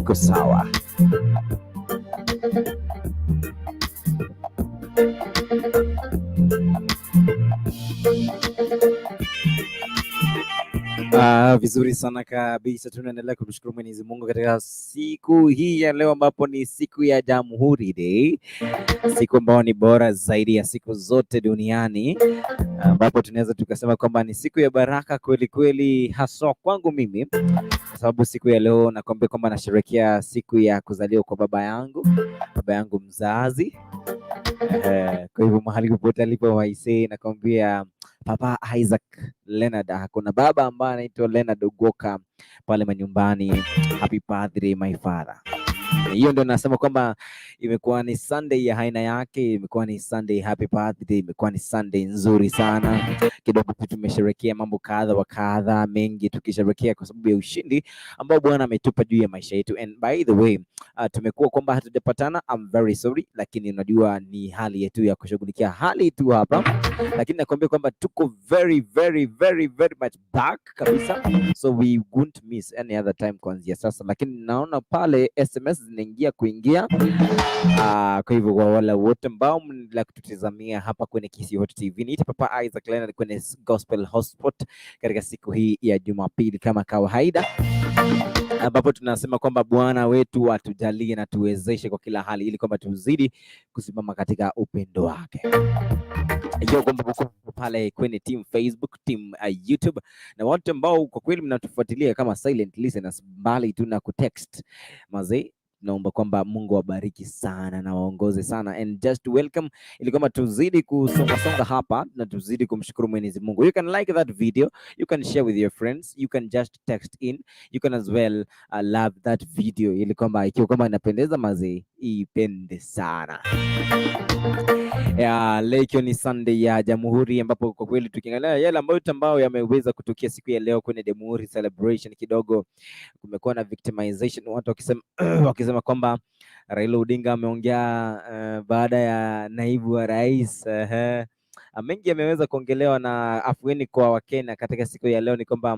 iko sawa. Vizuri sana kabisa, tunaendelea kumshukuru Mwenyezi Mungu katika siku hii ya leo ambapo ni siku ya Jamhuri Day, siku ambayo ni bora zaidi ya siku zote duniani, ambapo tunaweza tukasema kwamba ni siku ya baraka kweli kweli, haswa kwangu mimi, kwa sababu siku ya leo nakwambia kwamba nasherehekea siku ya kuzaliwa kwa baba yangu mzazi. Kwa hivyo mahali popote alipo waisee, nakwambia Papa Isaac LENARD, kuna baba ambaye anaitwa LENARD Ugoka pale manyumbani. Happy birthday my father. Hiyo ndio nasema kwamba imekuwa ni Sunday ya aina yake, imekuwa ni Sunday happy birthday, imekuwa ni Sunday nzuri sana. Kidogo tumesherehekea mambo kadha wa kadha mengi, tukisherehekea kwa sababu ya ushindi ambao Bwana ametupa juu ya maisha yetu. And by the way, tumekuwa kwamba hatujapatana, I'm very sorry, lakini unajua ni hali yetu ya kushughulikia hali tu hapa, lakini nakwambia kwamba tuko very much back kabisa, so we won't miss any other time kuanzia sasa. Lakini naona pale SMS zinaingia kuingia, kwa hivyo kwa wale wote ambao mnaendelea kututazamia hapa kwenye Kisii Hot TV, niite Papa Isaac LENARD kwenye Gospel Hotspot katika siku hii ya Jumapili kama kawaida, ambapo tunasema kwamba Bwana wetu atujalie na tuwezeshe kwa kila hali ili kwamba tuzidi kusimama katika upendo wake. Hiyo kwamba pale kwenye team Facebook, team YouTube, na watu ambao kwa kweli mnatufuatilia kama silent listeners mbali tu na kutext mazee, naomba kwamba Mungu awabariki sana na waongoze sana, and just welcome ili kwamba tuzidi kusonga hapa na tuzidi kumshukuru Mwenyezi Mungu. You can like that video, you can share with your friends, you can just text in, you can as well love that video ili kwamba ikiwa kama inapendeza mazee, ipende sana. Leo ikiwa ni Sunday ya Jamhuri, ambapo kwa kweli tukiangalia yale ambayo yameweza kutukia siku ya leo kwenye Jamhuri celebration, kidogo kumekuwa na victimization, watu wakisema kwamba Raila Odinga ameongea baada ya naibu wa rais. Mengi yameweza kuongelewa na afueni kwa Wakenya katika siku ya leo ni kwamba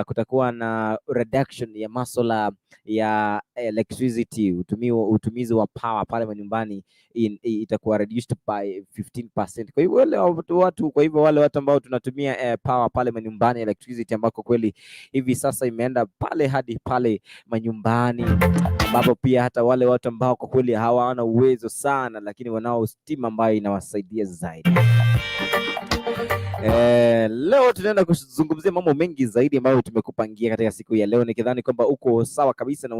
kutakuwa na reduction ya masuala ya electricity, utumizi wa power pale manyumbani itakuwa reduced by 15%. Kwa hivyo wale watu ambao tunatumia power pale manyumbani, electricity ambako kweli hivi sasa imeenda pale hadi pale manyumbani, ambapo pia hata wale watu ambao kwa kweli hawana uwezo sana lakini wanao stima ambayo inawasaidia zaidi. Leo tunaenda kuzungumzia mambo mengi zaidi ambayo tumekupangia katika siku ya leo, nikidhani kwamba uko sawa kabisa na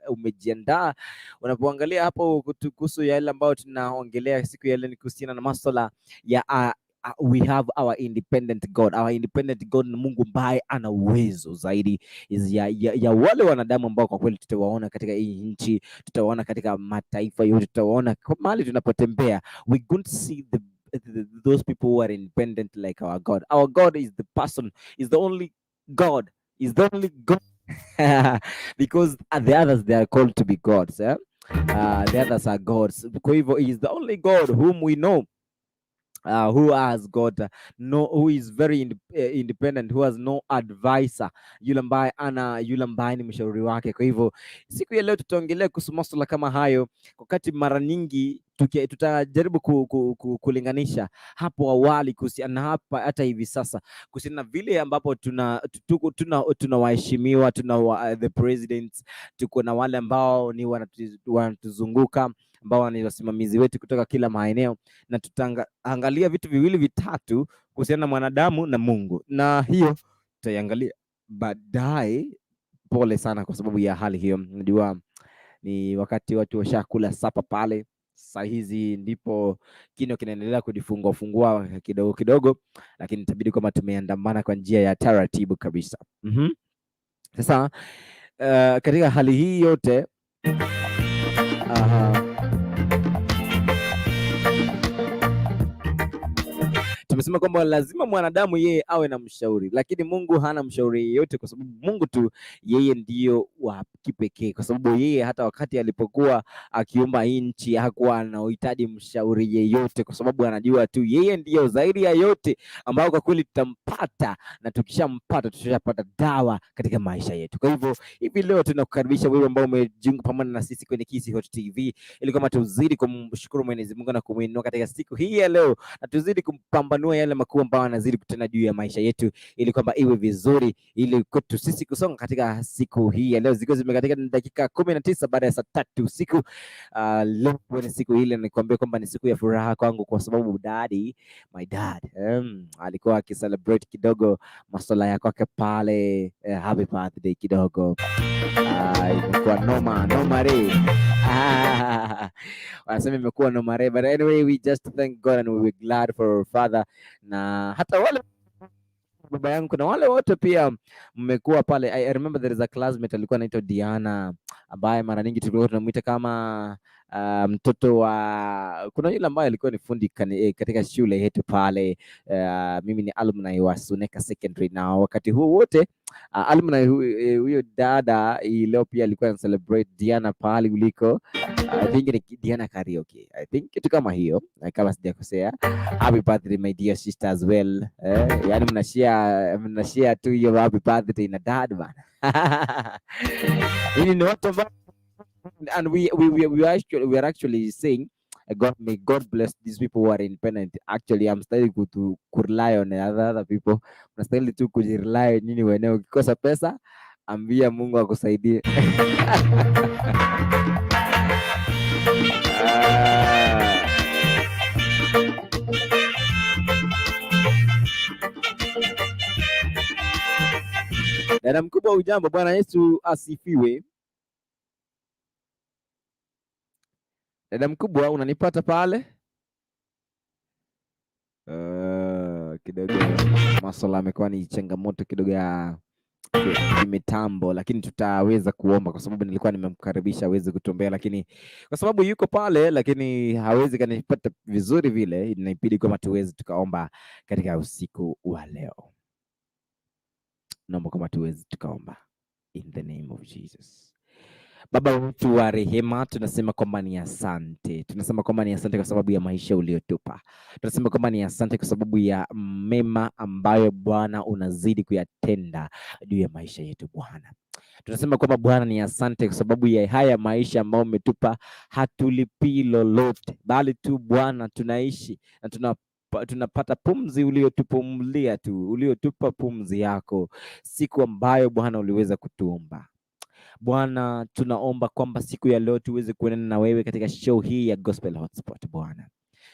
umejiandaa unapoangalia hapo kuhusu yale ambayo tunaongelea siku ya leo. Ni kuhusiana na masuala ya we have our independent God. Our independent God ni Mungu ambaye ana uwezo zaidi ya wale wanadamu ambao kwa kweli tutawaona katika hii nchi, tutawaona katika mataifa yote, tutawaona mahali tunapotembea. We don't see those people who are independent like our God. Our God is the person, is the only God, because the others, they are called to be gods. The others are gods. Kwa hivyo he is the only God whom we know, who has got who is very independent, who has no advisor, yule ambaye ni mshauri wake. Kwa hivyo siku ya leo tutaongelea kuhusu masuala kama hayo, wakati mara nyingi tutajaribu kulinganisha hapo awali kuhusiana hapa hata hivi sasa, kuhusiana na vile ambapo tuna waheshimiwa, tuna the presidents, tuko na wale ambao ni wanatuzunguka ambao ni wasimamizi wetu kutoka kila maeneo, na tutaangalia vitu viwili vitatu kuhusiana na mwanadamu na Mungu, na hiyo tutaiangalia baadaye. Pole sana kwa sababu ya hali hiyo, najua ni wakati watu washakula sapa pale, saa hizi ndipo kino kinaendelea kujifungua kidogo, lakini itabidi kama tumeandamana kwa njia ya taratibu kabisa. Sasa katika hali hii yote Tumesema kwamba lazima mwanadamu yeye awe na mshauri, lakini Mungu hana mshauri yeyote, kwa sababu Mungu tu yeye ndio wa kipekee, kwa sababu yeye hata wakati alipokuwa akiumba nchi hakuwa anahitaji mshauri yeyote, kwa sababu anajua tu yeye ndio zaidi ya yote ambao kwa kweli tutampata, na tukishampata tutapata dawa katika maisha yetu. Kwa hivyo hivi leo tunakukaribisha wewe ambao umejiunga pamoja na sisi kwenye Kisi Hot TV ili kama tuzidi kumshukuru Mwenyezi Mungu na kumuinua katika siku hii ya leo, na tuzidi kumpambanua yale makuu ambayo anazidi kutenda juu ya maisha yetu, ili kwamba iwe vizuri, ili kwetu sisi kusonga katika siku hii ya leo, zikiwa zimekatika dakika 19 baada ya saa 3 usiku. Leo ni siku ile, nikwambia kwamba ni siku ya furaha kwangu, kwa sababu my dad alikuwa akicelebrate kidogo masuala ya kwake pale, happy birthday kidogo. Imekuwa noma re. Wanasema imekuwa noma re, but anyway we just thank God and we were glad for our father, na hata wale baba yangu, kuna wale wote pia mmekuwa pale. I remember there is a classmate alikuwa anaitwa Diana, ambaye mara nyingi tulikuwa tunamuita kama mtoto wa, kuna yule ambaye alikuwa ni fundi katika shule yetu pale. Mimi ni alumni wa Suneka Secondary, na wakati huo wote alumni huyo dada leo pia alikuwa ana celebrate Diana pale uliko. I think ni Diana karaoke, I think kitu kama hiyo, kama sijakosea. Happy birthday my dear sister as well. Yani mnashare tu hiyo happy birthday na dad bana. Hii ni watu ambao, and we are actually saying may God bless these people who are independent. Actually I'm starting to rely on other people. Mnastahili tu kujirely nyinyi wenyewe. Ukikosa pesa ambia Mungu akusaidie. Dada mkubwa, ujambo? Bwana Yesu asifiwe. Dada mkubwa, unanipata pale? Kidogo masuala yamekuwa ni changamoto kidogo ya mitambo, lakini tutaweza kuomba, kwa sababu nilikuwa nimemkaribisha aweze kutuombea, lakini kwa sababu yuko pale lakini hawezi kanipata vizuri vile, inabidi kama tuweze tukaomba katika usiku wa leo. Naomba kama tuweze tukaomba. In the name of Jesus. Baba wetu wa rehema, tunasema kwamba ni asante. Tunasema kwamba ni asante kwa sababu ya maisha uliotupa. Tunasema kwamba ni asante kwa sababu ya mema ambayo Bwana unazidi kuyatenda juu ya maisha yetu Bwana. Tunasema kwamba Bwana ni asante kwa sababu ya haya maisha ambayo umetupa, hatulipi lolote, bali tu Bwana tunaishi na tunapata pumzi uliotupumulia tu, uliotupa pumzi yako siku ambayo Bwana uliweza kutuumba. Bwana tunaomba kwamba siku ya leo tuweze kuendelea na wewe katika show hii ya Gospel Hotspot Bwana.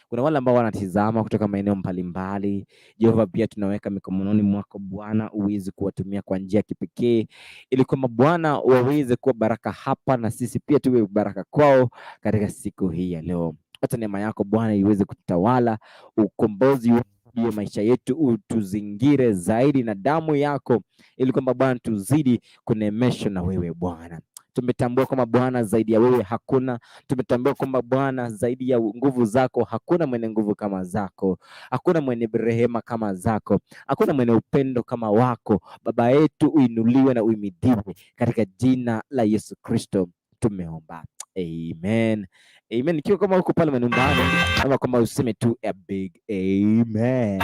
Kuna wale ambao wanatizama kutoka maeneo mbalimbali, Jehova, pia tunaweka mikononi mwako Bwana, uweze kuwatumia kwa njia kipekee, ili kwamba Bwana waweze kuwa baraka hapa na sisi pia tuwe baraka kwao katika siku hii ya leo. Hata neema yako Bwana iweze kutawala, ukombozi wa maisha yetu utuzingire zaidi na damu yako, ili kwamba Bwana tuzidi kunemeshwa na wewe Bwana. Tumetambua kwamba Bwana zaidi ya wewe hakuna. Tumetambua kwamba Bwana zaidi ya nguvu zako hakuna mwenye nguvu kama zako. Hakuna mwenye rehema kama zako. Hakuna mwenye upendo kama wako. Baba yetu uinuliwe na uimidiwe katika jina la Yesu Kristo tumeomba. Amen. Amen. Ikiwa kama uko pale nyumbani, ama kama useme tu a big amen.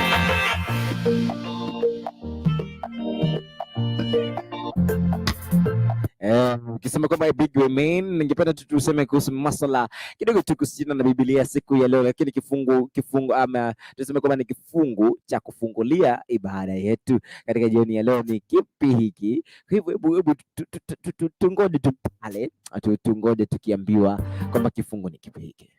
Ukisema kwamba big amen, ningependa tuseme kuhusu masuala kidogo tu kuhusiana na Biblia siku ya leo, lakini kifungu ama tuseme kwamba ni kifungu cha kufungulia ibada yetu katika jioni ya leo ni kipi hiki. Hivyo hebu tungoje tu pale, tungoje tukiambiwa kwamba kifungu ni kipi hiki.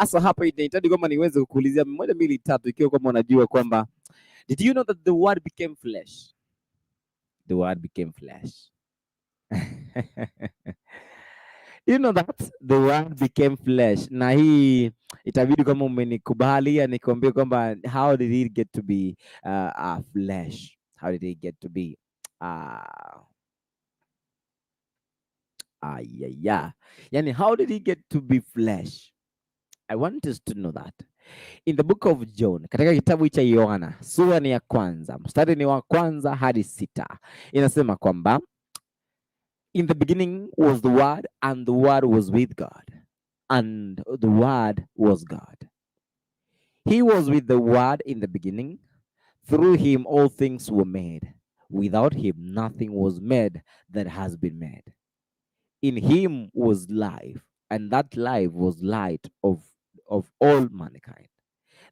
Asa hapa inahitaji kwamba niweze kukuulizia moja mbili tatu, ikiwa kama unajua kwamba, did you know that the word became flesh? The word became flesh. You know that the word became flesh. Na hii itabidi kama umenikubalia nikwambie kwamba how did it get to be flesh? How did it get to be yeah. Yani, how did it get to be flesh? I want us to know that. In the book of John, katika kitabu cha Yohana, sura ni ya kwanza, mstari ni wa kwanza hadi 6. Inasema kwamba in the beginning was the word, and the word was with God, and the word was God. He was with the word in the beginning. Through him all things were made. Without him nothing was made that has been made. In him was life, and that life was light of all mankind.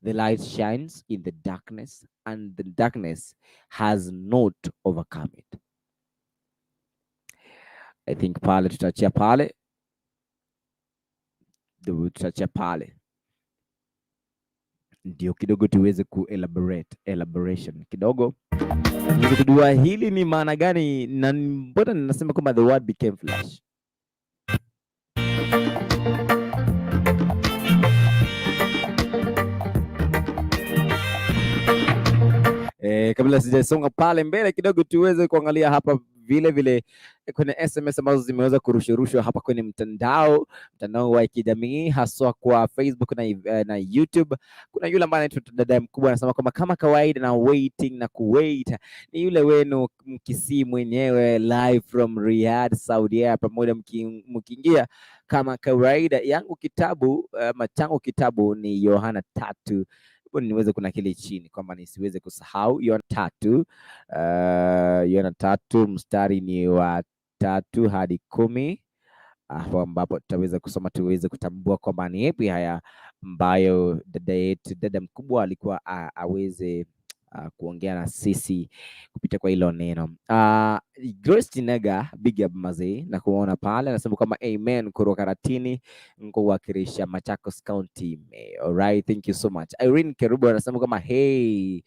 The light shines in the darkness, and the darkness has not overcome it. I think pale tutachia pale, tutachia pale ndio kidogo tuweze elaboration kidogo niweze kujua hili ni maana gani, na mbona ninasema kwamba the word became flesh. Kabla sijasonga pale mbele kidogo, tuweze kuangalia hapa vile vile kwenye SMS ambazo zimeweza kurushurushwa hapa kwenye mtandao wa kijamii, haswa kwa Facebook na YouTube. Kuna yule ambaye anaitwa dada mkubwa anasema kwamba kama kawaida na waiting na kuwait ni yule wenu Mkisii mwenyewe live from Riyadh, Saudi Arabia, pamoja mkiingia kama kawaida yangu kitabu changu kitabu ni Yohana 3. Niweze kunakili chini kwamba nisiweze kusahau Yohana 3, Yohana 3 mstari ni wa 3 hadi 10, hapo ambapo tutaweza kusoma tuweze kutambua kwamba ni yapi haya ambayo dada mkubwa alikuwa aweze kuongea na sisi kupitia kwa hilo neno. Grace Nega, big up mazee na kuona pale anasema kama amen kutoka Ratini kuwakilisha Machakos County. All right, thank you so much. Irene Kerubo anasema kama hey,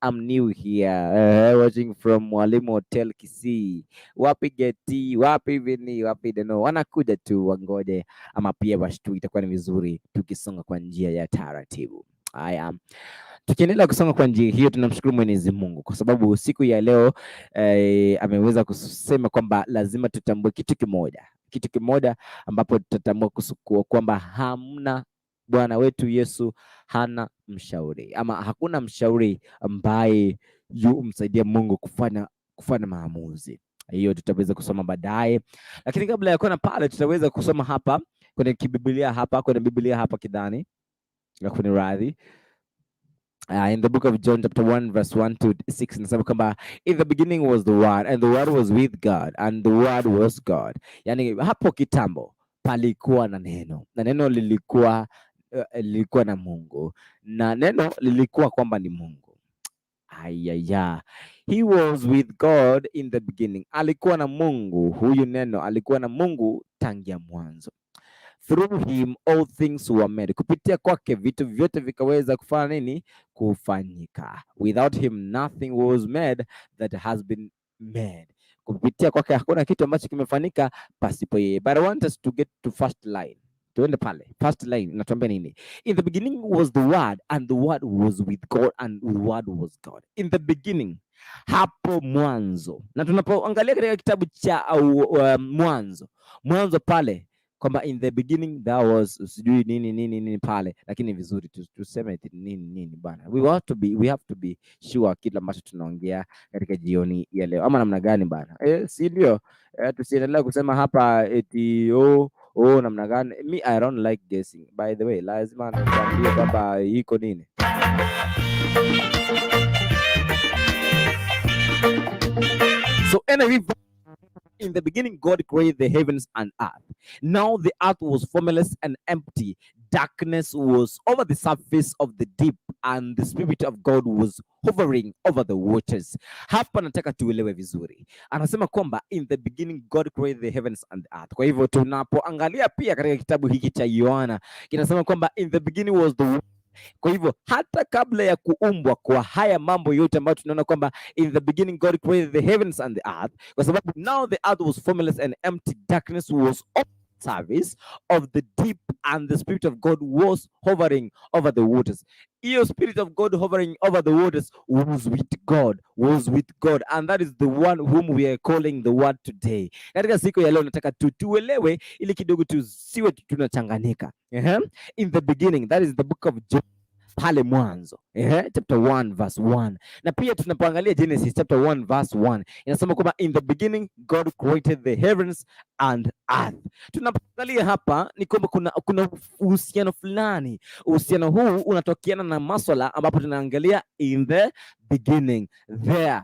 I'm new here watching from Mwalimu Hotel Kisii. Wapi geti, wapi vini, wapi deno, wanakuja tu wangoje ama pia washtu, itakuwa ni vizuri tukisonga kwa njia ya taratibu. Haya, tukiendelea kusonga kwa njia hiyo, tunamshukuru Mwenyezi Mungu kwa sababu siku ya leo ameweza kusema kwamba lazima tutambue kitu kimoja ambapo tutatambua kwamba hamna Bwana wetu Yesu hana mshauri, ama hakuna mshauri ambaye yumsaidia Mungu kufanya maamuzi. Hiyo tutaweza kusoma baadaye, lakini kabla ya kwenda pale tutaweza kusoma hapa kwenye Biblia hapa kidhani kwenye radhi. In the book of John chapter 1 verse 1 to 6 nasema kwamba in the beginning was the word, and the word was with God, and the word was God. Yani hapo kitambo palikuwa na neno, na neno lilikuwa na Mungu, na neno lilikuwa kwamba ni Mungu. He was with God in the beginning. Alikuwa na Mungu, huyu neno alikuwa na Mungu tangia mwanzo. Through him all things were made. Kupitia kwake vitu vyote vikaweza kufanya nini? Kufanyika. Without him nothing was made that has been made. Kupitia kwake hakuna kitu ambacho kimefanyika pasipo yeye. But I want us to get to first line. Tuende pale. First line inatuambia nini? In the beginning was the word, and the word was with God, and the word was God. In the beginning, hapo mwanzo. Na tunapoangalia katika kitabu cha mwanzo pale kwamba in the beginning there was sijui nini pale, lakini vizuri tuseme nini bana. We have to be sure kila ambacho tunaongea katika jioni ya leo, ama namna gani bana? Si ndio? Tusiendelee kusema hapa eti namna gani. Me, I don't like guessing, by the way. Lazima nikwambie kwamba iko nini. So anyway, in the beginning God created the heavens and earth. Now the earth was formless and empty. darkness was over the surface of the deep and the Spirit of God was hovering over the waters. Hapa nataka tuelewe vizuri. Anasema kwamba in the beginning God created the heavens and the earth. Kwa hivyo tunapoangalia pia katika kitabu hiki cha Yohana kinasema kwamba in the beginning was the word. Kwa hivyo hata kabla ya kuumbwa kwa haya mambo yote ambayo tunaona kwamba in the beginning God created the heavens and the earth, kwa sababu now the earth was formless and empty, darkness was on the surface of the deep and the Spirit of God was hovering over the waters. Your Spirit of God hovering over the waters was with God, and that is the one whom we are calling the word today. Katika siku ya leo nataka tuelewe ili kidogo tusiwe tunachanganyika. In the beginning, that is the book of John, pale mwanzo, chapter 1 verse 1. Na pia tunapoangalia Genesis chapter 1 verse 1 inasema kwamba in the beginning God created the heavens and earth. Tunapoangalia hapa ni kwamba kuna uhusiano fulani. Uhusiano huu unatokeana na masuala ambapo tunaangalia in the beginning there,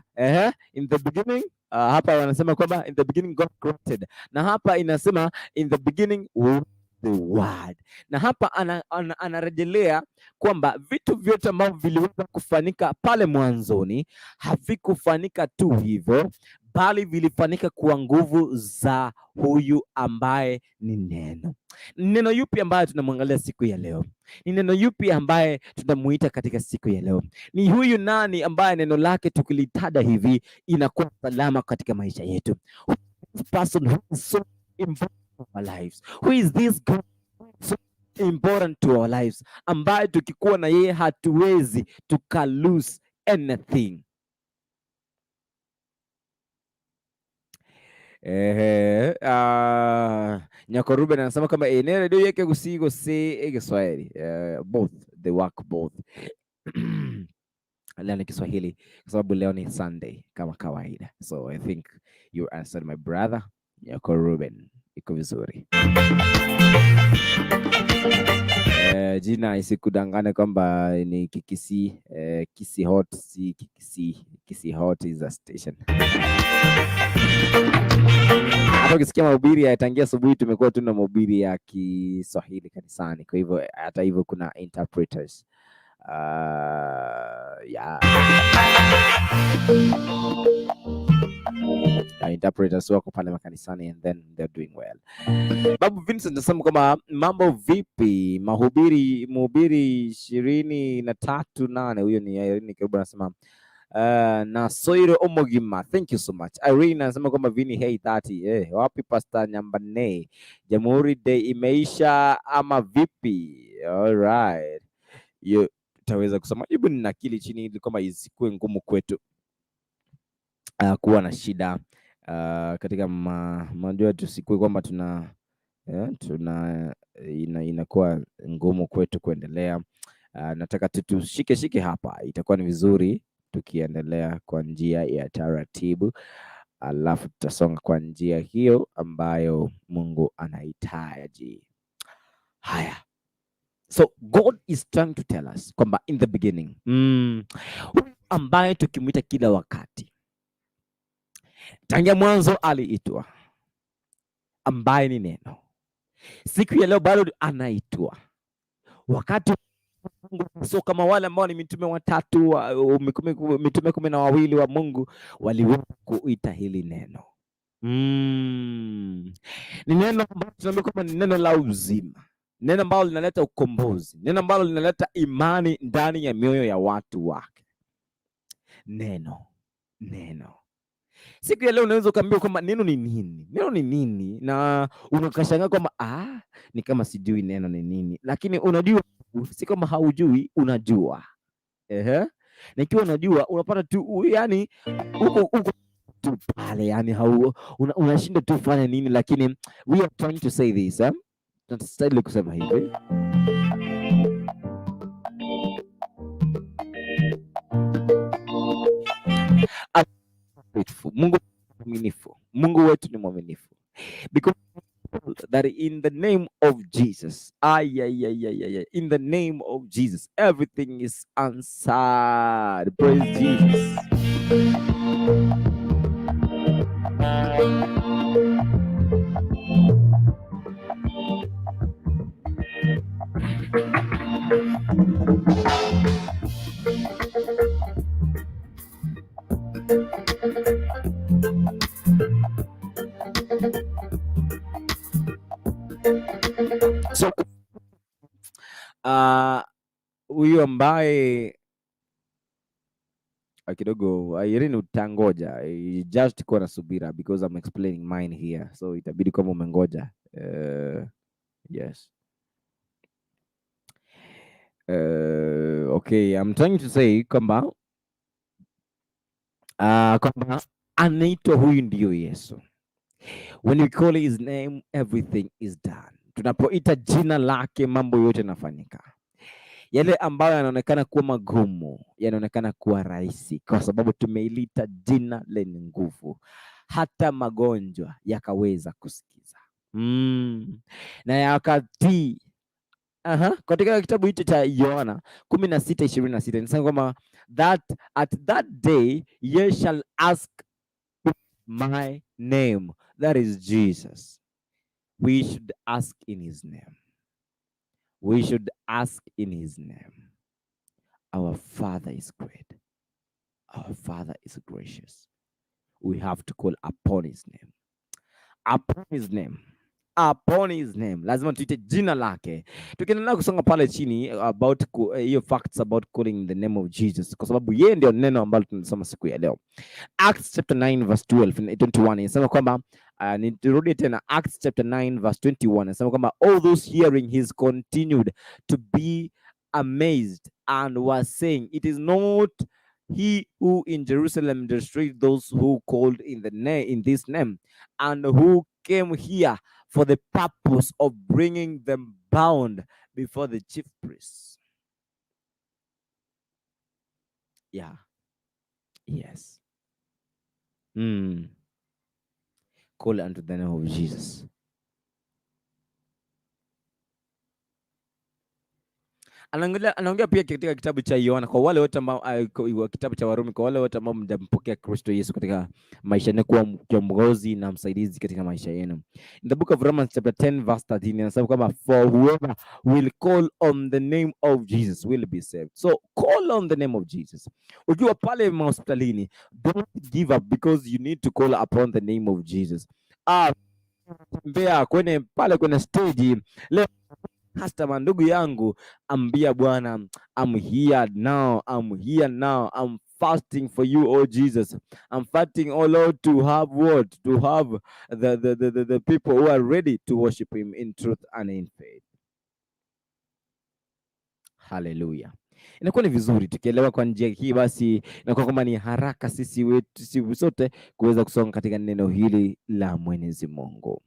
in the beginning. Hapa wanasema kwamba in the beginning God created, na hapa inasema in the beginning the word. Na hapa anarejelea kwamba vitu vyote ambavyo viliweza kufanyika pale mwanzoni havikufanyika tu hivyo, bali vilifanyika kwa nguvu za huyu ambaye ni neno. Neno yupi ambaye tunamwangalia siku ya leo? Ni neno yupi ambaye tunamuita katika siku ya leo? Ni huyu nani ambaye neno lake tukilitada hivi inakuwa salama katika maisha yetu? Person who is so important to our lives. Who is this God so important to our lives, ambaye tukikuwa na yeye hatuwezi tuka lose anything. Nyako Ruben anasema kama eneo redio yake kusigo se Kiswahili, both they work both. Leo ni Kiswahili kwa sababu leo ni Sunday kama kawaida, so I think you answered my brother Nyako Ruben, iko vizuri. Jina isikudangane kwamba ni Kikisi, Kisi Hot, si Kikisi. Kisi Hot is a station. Hata ukisikia mahubiri ya tangia asubuhi tumekuwa tuna mahubiri ya Kiswahili kanisani, kwa hivyo hata hivyo kuna interpreters. Interpreters wako pale makanisani and then they're doing well. Babu Vincent anasema kama mambo vipi, mhubiri 23:8, huyo ni Irene Kirubu anasema na Soiro Omogima, thank you so much. Irene anasema kwamba Vini hey 30, wapi Pastor Nyambane, Jamhuri Day imeisha ama vipi? All right, you taweza kusema hebu ninakili chini ili kwamba isikuwe ngumu kwetu kuwa na shida katika majua, tusikue kwamba inakuwa ngumu kwetu kuendelea. Nataka tushike hapa, itakuwa ni vizuri tukiendelea kwa njia ya taratibu, alafu tutasonga kwa njia hiyo ambayo Mungu anahitaji. Haya, so God is trying to tell us kwamba in the beginning, ambaye tukimwita kila wakati tangia mwanzo aliitwa, ambaye ni neno, siku ya leo bado anaitwa. Wakati so kama wale ambao ni mitume watatu, mitume 12 wa Mungu waliweza kuita hili neno. Ni neno ambalo tunaambia kwamba ni neno la uzima, neno ambalo linaleta ukombozi, neno ambalo linaleta imani ndani ya mioyo ya watu wake. Neno. Siku ya leo unaweza ukaambiwa kwamba neno ni nini? Neno ni nini? Na unakashangaa kwamba ni kama sijui neno ni nini. Lakini unajua, si kama haujui, unajua. Na ikiwa unajua, unapata tu yani uko tu pale, yani unashinda tu fanya nini, lakini we are trying to say this, tunastahili kusema hivi. Mungu mwaminifu. Mungu wetu ni mwaminifu. Because that in the name of Jesus, in the name of Jesus, everything is answered. Praise Jesus. So huyu ambaye kidogo Irene utangoja, just kuwa na subira because I'm explaining mine here, so itabidi kama umengoja. Yes. Okay, I'm trying to say kwamba kwamba anaitwa huyu ndio Yesu. When we call his name, everything is done. Tunapoita jina lake, mambo yote yanafanyika. Yale ambayo yanaonekana kuwa magumu yanaonekana kuwa rahisi, kwa sababu tumeilita jina lenye nguvu. Hata magonjwa yakaweza kusikiza na yakatii. Katika kitabu hicho cha Yohana 16:26 inasema kwamba that at that day ye shall ask my name. That is Jesus. We should ask in his name. We should ask in his name. Our Father is great. Our Father is gracious. We have to call upon his name. Upon his name. Upon his name. Lazima tuite jina lake. Tukiendelea kusonga pale chini about hiyo facts about calling the name of Jesus, kwa sababu yeye ndio neno ambalo tunasoma siku ya leo. Acts chapter 9 verse 12 and 21 inasema kwamba nirudi tena Acts chapter 9 verse 21 inasema kwamba all those hearing his continued to be amazed and were saying, it is not he who in Jerusalem destroyed those who called in the name, in this name, and who came here for the purpose of bringing them bound before the chief priests. Yeah. Yes. Call unto the name of Jesus. Anaongea pia katika kitabu cha Yohana kwa wale wote ambao kitabu cha Warumi kwa wale wote ambao mjampokea Kristo Yesu katika maisha yenu kuwa kiongozi na msaidizi katika maisha yenu. In the book of Romans chapter 10 verse 13 inasema kwamba for whoever will call on the name of Jesus will be saved. So call on the name of Jesus. Ukiwa pale hospitalini, don't give up because you need to call upon the name of Jesus. Mbea kwenye pale kwenye stage leo customer, ndugu yangu, ambia Bwana, I'm here now, I'm here now, I'm fasting for you, oh Jesus. I'm fasting, oh Lord, to have what? To have the people who are ready to worship him in truth and in faith. Hallelujah. Inakuwa ni vizuri tukielewa kwa njia hii, basi inakuwa kama ni haraka sisi sote kuweza kusonga katika neno hili la Mwenyezi Mungu.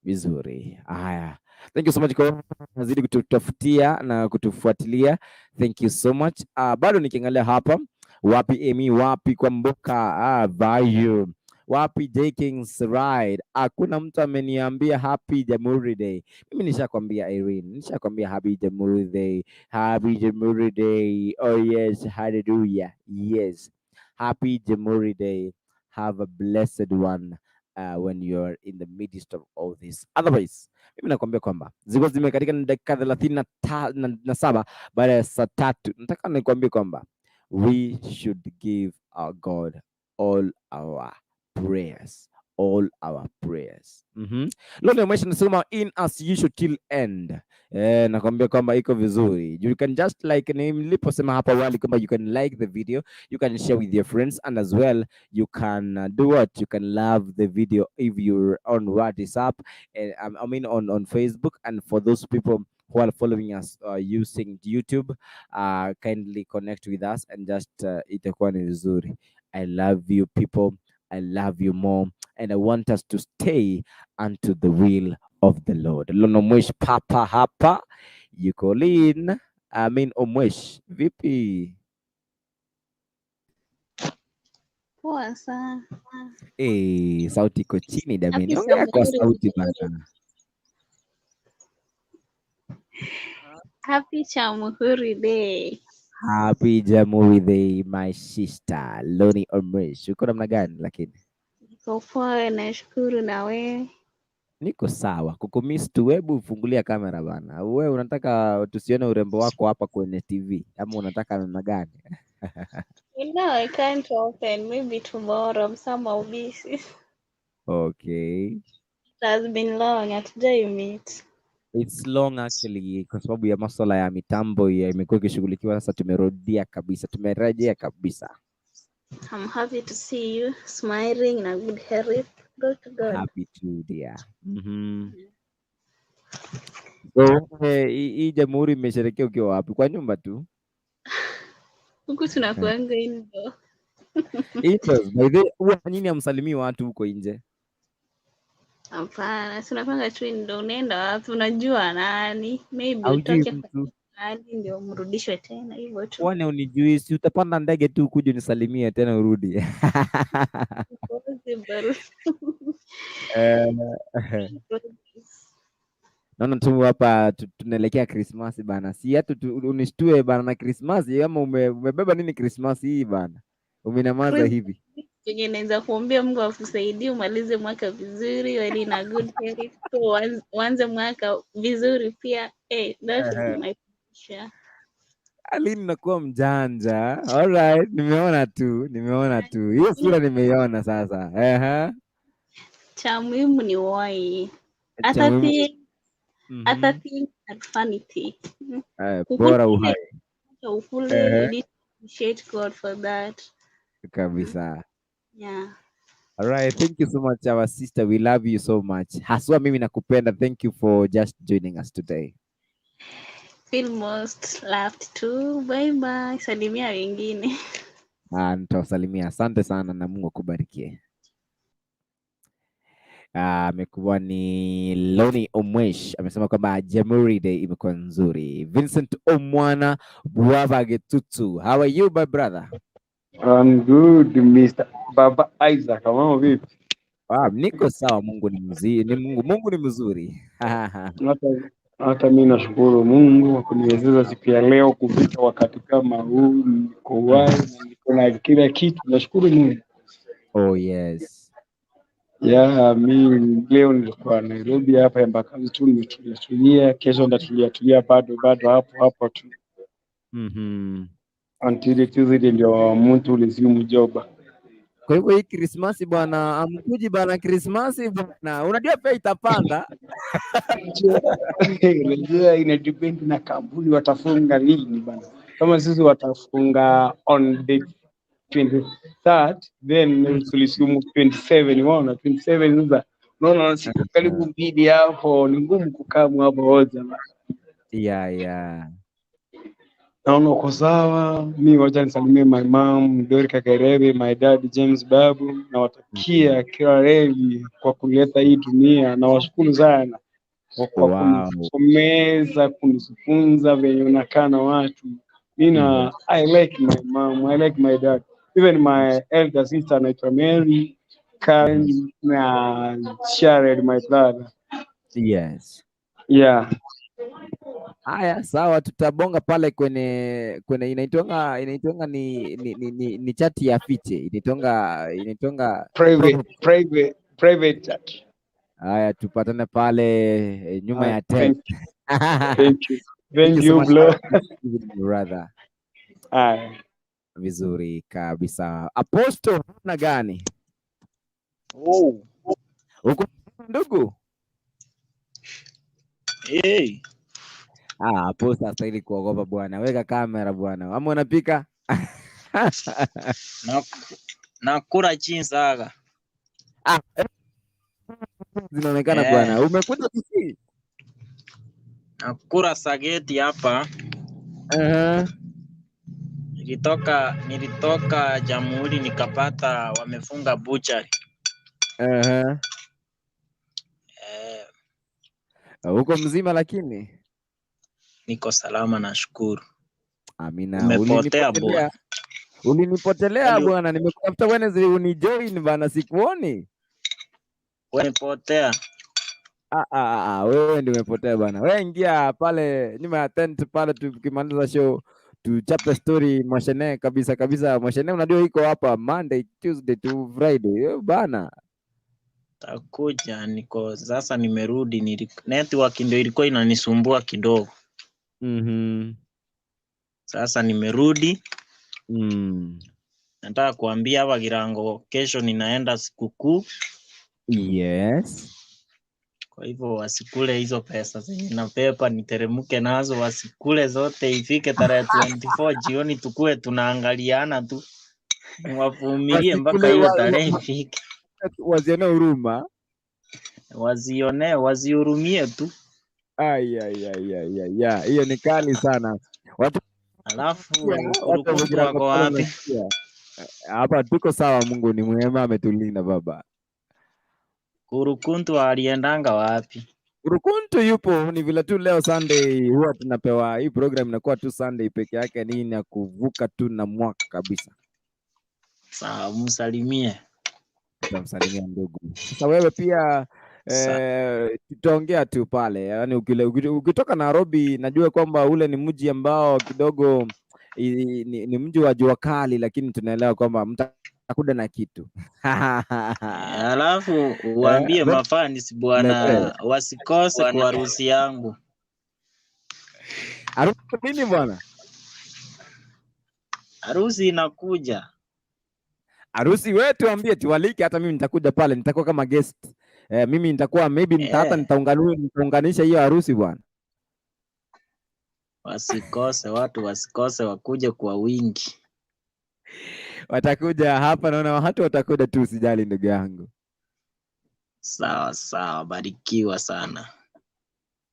Vizuri. Haya. Thank you so much kwa nazidi kututafutia na kutufuatilia. Thank you so much. Bado nikiangalia hapa, wapi Amy, wapi kwa Mboka, Vayu, wapi J King's Ride. Kuna mtu ameniambia happy Jamhuri Day. Mimi nishakwambia Irene, nishakwambia happy Jamhuri Day. Happy Jamhuri Day. Oh yes, hallelujah. Yes. Happy Jamhuri Day. Have a blessed one. When you're in the midst of all this. Otherwise, mimi nakwambia kwamba ziko zimekatika ni dakika 37 baada ya saa 3. Nataka nikwambie kwamba we should give our God all our prayers. All our prayers. Lord Emotion nasema in as you should till end. Nakwambia kwamba iko vizuri. You can just like niliposema hapa awali kwamba you can like the video, you can share with your friends, and as well you can do what? You can love the video if you're on WhatsApp, I mean on Facebook. And for those people who are following us using YouTube, kindly connect with us and just itakuwa ni vizuri. I love you people. I love you more, and I want us to stay unto the will of the Lord. Lonomwesh papa hapa yuko Lin, Omwesh, vipi? Poa sana. Sauti iko chini dameni. Ongea kwa sauti bana. Happy Jamhuri Day. Happy Jamhuri Day, my sister Loni Omwesh. Uko namna gani lakini? Niko poa, nashukuru na wewe. Niko sawa. Kukumiss tu, hebu fungulia kamera bana. Wewe unataka tusione urembo wako hapa kwenye TV ama unataka namna gani? I can't open. Maybe tomorrow. I'm somehow busy. Okay. It has been long. Hatujai meet. It's long actually kwa sababu ya masuala ya mitambo imekuwa ikishughulikiwa, sasa tumerudia kabisa, tumerejea kabisa. I'm happy to see you smiling in a good health. Go to God. Happy to dear. So, hii Jamhuri imesherekea ukiwa wapi? Kwa nyumba tu? Huku tunakuanga indoor. Indoors. By the way, huwa nyinyi hamsalimii watu huko nje? Hapana, tunakuanga tu indoor. Unaenda wapi? Unajua nani? Maybe Haujui utoke mtu? mahali ndio mrudishwe tena hivyo tu. Kwani unijui? Si utapanda ndege tu kuja unisalimie tena urudi. Possible. Naona tu hapa tunaelekea Krismasi bana, si hata unishtue bana na Krismasi, ama umebeba nini Krismasi hii bana, umenamaza hivi? Yenye naweza kuombea Mungu akusaidie umalize mwaka vizuri, wewe na good health, so uanze mwaka vizuri pia. That is my wish. Alini nakuwa mjanja. Alright, nimeona tu hiyo sura nimeiona sasa. Cha muhimu ni wai Cha muhimu hata vanity. bora uhai Hopefully you need to appreciate God for that. kabisa. Yeah. Alright, thank you so much our sister, we love you so much. Haswa mimi nakupenda. Thank you for just joining us today. Feel most loved too. Bye bye. Salimia wengine. Nitawasalimia. Asante sana na Mungu akubarikie. Amekuwa ni Loni Omwesh, amesema kwamba Jamhuri Day imekuwa nzuri. Vincent Omwana Buava Getutu, how are you my brother? I'm good, Mr. Baba Isaac. Mambo vipi? Niko sawa, Mungu ni mzuri, Mungu ni mzuri. Hata mimi nashukuru Mungu kwa kuniwezesha siku ya leo kufika wakati kama huu, niko wai na niko na kila kitu. Nashukuru Mungu. Oh yes. Mi leo nilikuwa Nairobi hapa Embakasi tu, nimetulia. Kesho ndatulia bado hapo tu. Until Tuesday ndio mtu resume job. Kwa hivyo hii Krismasi bwana, amkuji bwana Krismasi bwana. Unajua pia itapanda. Unajua ina depend na kampuni watafunga lini bana. Kama sisi watafunga on the 23rd, then tulisumu 27, unaona 27 sasa. Unaona siku karibu mbili hapo, ni ngumu kukaa hapo wote. Yeah. Naona uko sawa. Mimi wacha nisalimie my mom Dorika Kerebe, my dad James Babu, na watakia kila heri kwa kuleta hii dunia, na washukuru sana kwa kunisomeza, kunifunza venye unakaa na watu. Mina I like my mom, I like my dad, even my elder sister anaitwa Mary, Karen na Shared, my brother. Yes. Yeah. Haya, sawa, tutabonga pale kwenye inaitwanga ni chati ya fiche, inaitwanga private chat. Haya, tupatane pale nyuma ya tent. Thank you bro. Brother. Vizuri kabisa. Apostle na gani? Uko ndugu? Apostle hastahili kuogopa bwana. Weka kamera bwana. Ama unapika? Nakula chinsaga. Zinaonekana bwana. Umekuja kisi? Nakula sageti hapa. Nilitoka Jamhuri nikapata wamefunga butchery. Uko mzima lakini? Niko salama nashukuru. Amina. Umepotea bwana. Ulinipotelea bwana, nimekutafuta Wednesday unijoin bwana, sikuoni. Unipotea. Wewe ndio umepotea bwana. Wewe ingia pale nyuma ya tent pale, tukimaliza show tuchape story Mwashene kabisa. Mwashene unajua iko hapa Monday, Tuesday to Friday. Bana. Takuja, niko sasa nimerudi, network ndio ilikuwa inanisumbua kidogo. Sasa nimerudi. Nataka kuambia hapa Girango, kesho ninaenda sikukuu. Yes. Kwa hivyo wasikule hizo pesa zenye na pepa niteremuke nazo, wasikule zote, ifike tarehe 24 jioni tukue tunaangaliana tu. Wavumilie mpaka hiyo tarehe ifike. Wazione huruma. Wasihurumie tu. Hiyo ni kali sana. Alafu Kurukuntu wako wapi? Hapa tuko sawa, Mungu ni mwema, ametulinda baba. Kurukuntu aliendanga wapi? Kurukuntu yupo, ni vile tu leo Sunday huwa tunapewa hii program, inakuwa tu Sunday peke yake, ni ya kuvuka tu na mwaka kabisa. Sawa, msalimie. Tutamsalimia ndugu. Sasa wewe pia tutaongea tu pale. Yaani ukitoka Nairobi, najua kwamba ule ni mji ambao kidogo ni mji wa jua kali, lakini tunaelewa kwamba mtakuda na kitu. Alafu uambie mafans bwana wasikose kwa harusi yangu. Harusi nini bwana? Harusi inakuja. Harusi wewe tuambie, tualike, hata mimi nitakuja pale, nitakuwa kama guest. Mimi nitakuwa maybe hata nitaunganisha hiyo harusi bwana. Wasikose, watu wasikose, wakuje kwa wingi. Watakuja hapa, naona watu watakuja tu, usijali ndugu yangu. Sawa, barikiwa sana.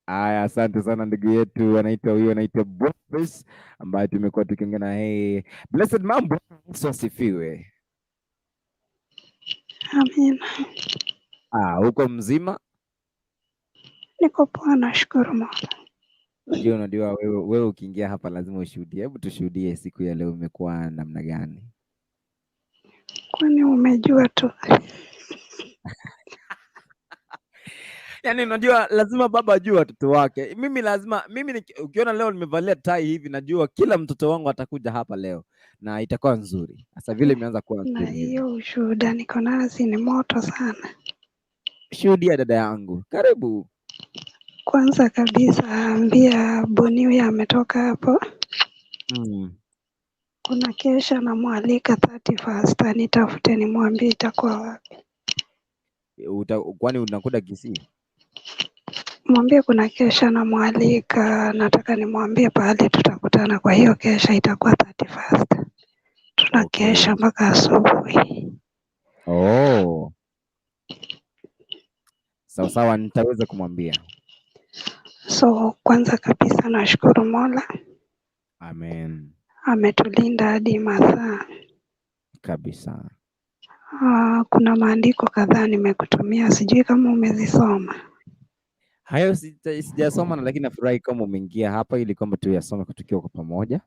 Aya, asante sana ndugu yetu, anaitwa Boss ambaye tumekuwa tukiongea na yeye. Blessed mambo, asifiwe. Amina. Uko mzima? Niko poa, nashukuru Mola. Unajua wewe ukiingia hapa lazima ushuhudie. Hebu tushuhudie siku ya leo imekuwa namna gani? Kwani umejua tu? Yaani unajua lazima baba ajue watoto wake. Mimi ukiona leo nimevalia tai hivi, najua kila mtoto wangu atakuja hapa leo na itakuwa nzuri. Sasa vile imeanza kuwa nzuri. Na hiyo ushuhuda niko nazi ni moto sana. Shuhudia dada yangu. Karibu. Kwanza kabisa ambia Boniwe ametoka hapo. Kuna kesha na mwalika 31st, nitafute nimwambie itakuwa wapi. Kwani unakuda Kisii? Mwambie kuna kesha na mwalika, nataka nimwambie pale tutakutana, kwa hiyo kesha itakuwa 31st. Tuna kesha mpaka asubuhi. Sawa, nitaweza kumwambia. So kwanza kabisa nashukuru Mola. Amen. Ametulinda hadi masaa kabisa. Kuna maandiko kadhaa nimekutumia, sijui kama umezisoma. Hayo sijasoma, lakini nafurahi kama umeingia hapa ili kwamba tuyasome tukiwa kwa pamoja.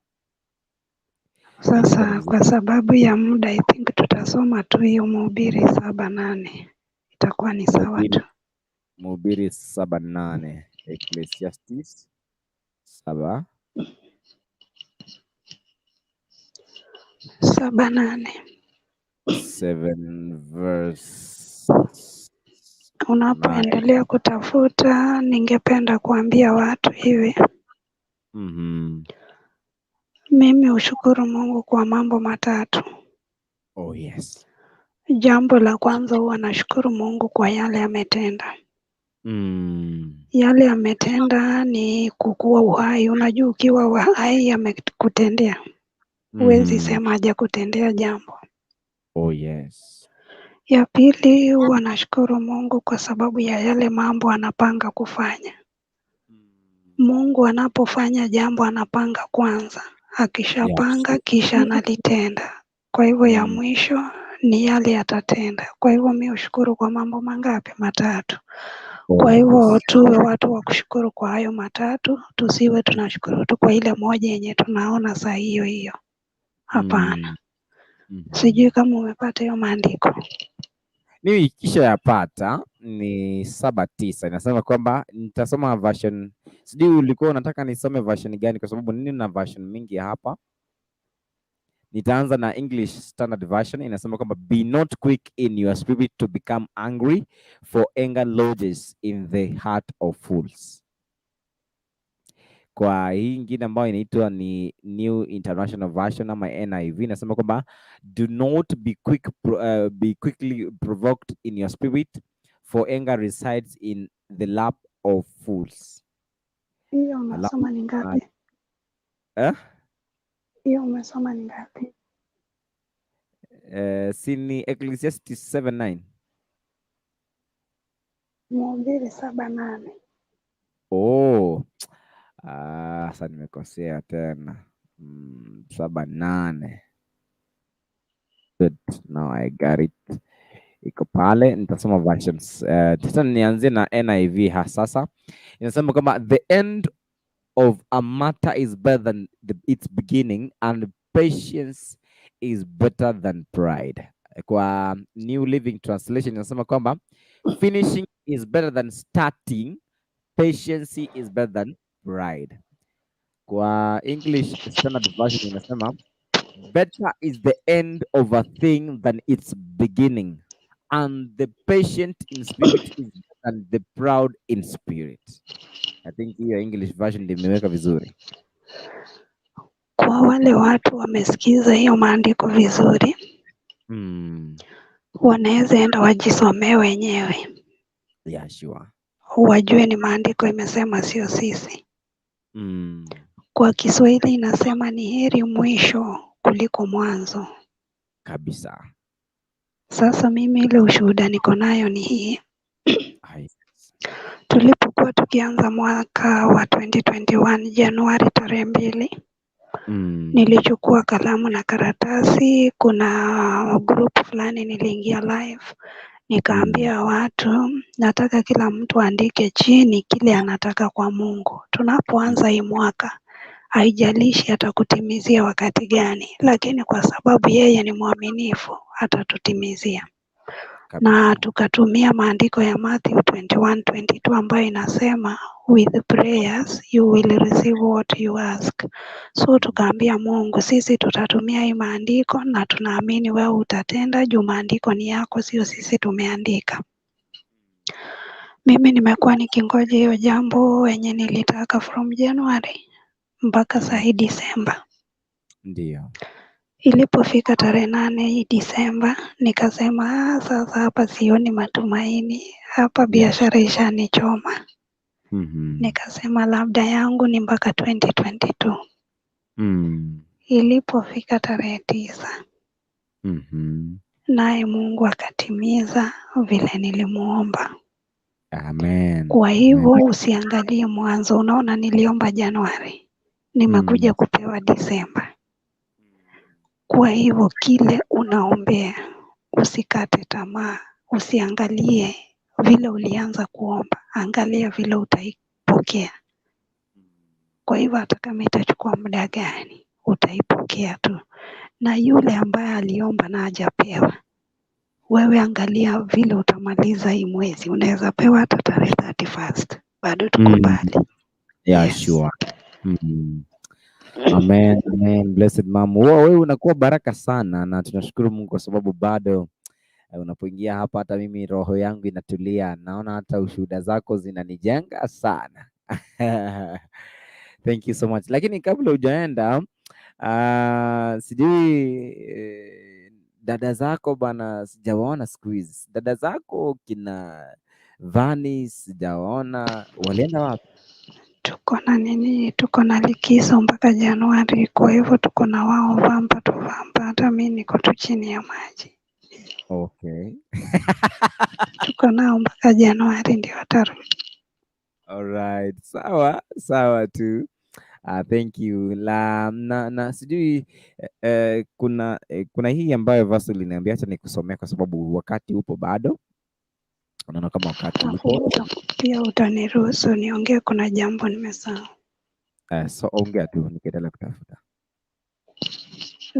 Sasa kwa sababu ya muda, I think tutasoma tu hiyo Mhubiri 7:8. Itakuwa ni sawa tu. Mhubiri 7:8. Ecclesiastes 7:8. 7 verse. Unapoendelea kutafuta, ningependa kuambia watu hivi. Mimi ushukuru Mungu kwa mambo matatu. Oh yes. Jambo la kwanza, huwa nashukuru Mungu kwa yale ametenda. Yale ametenda ni kukuwa uhai. Unajua ukiwa uhai amekutendea. Huwezi sema hajakutendea jambo. Oh yes. Ya pili, huwa nashukuru Mungu kwa sababu ya yale mambo anapanga kufanya. Mungu anapofanya jambo anapanga kwanza. Akishapanga kisha analitenda. Kwa hivyo ya mwisho ni yale atatenda. Kwa hivyo mimi ushukuru kwa mambo mangapi? Matatu. Kwa hivyo tuwe watu wa kushukuru kwa hayo matatu, tusiwe tunashukuru tu kwa ile moja yenye tunaona saa hiyo. Hapana. Sijui kama umepata hiyo maandiko. Mimi kisha yapata ni 7:9. Inasema kwamba nitasoma version. Sijui ulikuwa unataka nisome version gani, kwa sababu nini na version mingi hapa. Nitaanza na English Standard Version, inasema kwamba be not quick in your spirit to become angry, for anger lodges in the heart of fools. Kwa hii ingine ambayo inaitwa ni New International Version ama NIV, inasema kwamba do not be quickly provoked in your spirit, for anger resides in the lap of fools. Hiyo umesoma ni ngapi? Hiyo umesoma ni ngapi? Si ni Ecclesiastes 7:9. Mhubiri 7:8. Oh. Sasa nimekosea tena. 7:8. Good. Now I got it. Iko pale, nitasoma versions. Sasa nianzie na NIV sasa. Inasema kama the end of a matter is better than its beginning, and patience is better than pride. Kwa New Living Translation inasema kwamba finishing is better than starting, patience is better than pride. Kwa English Standard Version inasema better is the end of a thing than its beginning, and the patient in spirit is better than the proud in spirit. I think hiyo English version limeweka vizuri. Kwa wale watu wamesikiza hiyo maandiko vizuri, wanaweza enda wajisomee wenyewe. Yeah, sure. Wajue ni maandiko imesema, sio sisi. Kwa Kiswahili inasema ni heri mwisho kuliko mwanzo. Kabisa. Sasa mimi ile ushuhuda niko nayo ni hii. Tulipokuwa tukianza mwaka wa 2021 Januari tarehe 2, nilichukua kalamu na karatasi. Kuna group fulani niliingia live, nikaambia watu nataka kila mtu andike chini kile anataka kwa Mungu. Tunapoanza hii mwaka, haijalishi atakutimizia wakati gani, lakini kwa sababu yeye ni mwaminifu atatutimizia. Na tukatumia maandiko ya Matthew 21:22 ambayo inasema with prayers you will receive what you ask. So tukaambia Mungu, sisi tutatumia hii maandiko na tunaamini wewe utatenda, juu maandiko ni yako, sio sisi tumeandika. Mimi nimekuwa nikingoja hiyo jambo wenye nilitaka from January mpaka sahi Disemba. Ndio. Ilipofika tarehe 8 Disemba, nikasema sasa hapa sioni matumaini, hapa biashara ishanichoma. Nikasema labda yangu ni mpaka 2022. Ilipofika tarehe 9, naye Mungu akatimiza vile nilimuomba. Amen. Kwa hivyo usiangalie mwanzo, unaona niliomba Januari, nimekuja kupewa Disemba. Kwa hivyo kile unaombea usikate tamaa, usiangalie vile ulianza kuomba, angalia vile utaipokea. Kwa hivyo hata kama itachukua muda gani, utaipokea tu. Na yule ambaye aliomba na hajapewa, wewe angalia vile utamaliza hii mwezi, unaweza pewa hata tarehe 31st, bado tuko mbali. Yeah, yes. Sure. Amen, amen. Blessed mom. Wewe unakuwa baraka sana, na tunashukuru Mungu kwa sababu bado unapoingia hapa hata mimi roho yangu inatulia. Naona hata ushuhuda zako zinanijenga sana. Thank you so much. Lakini kabla hujaenda, sijui dada zako bana, sijawaona siku hizi. Dada zako kina Vani sijawaona, walienda wapi? Tuko na likizo mpaka Januari, kwa hivyo tuko na wao vamba tu vamba, hata mimi niko tu chini ya maji. Okay. Tuko nao mpaka Januari ndio watarudi. Alright, sawa tu. Thank you. Na sijui kuna hii ambayo Vasu liniambia, acha nikusomea kwa sababu wakati upo bado. Unaona kama wakati upo. Pia utaniruhusu niongee, kuna jambo nimesahau. So ongea tu nikiendelea kutafuta.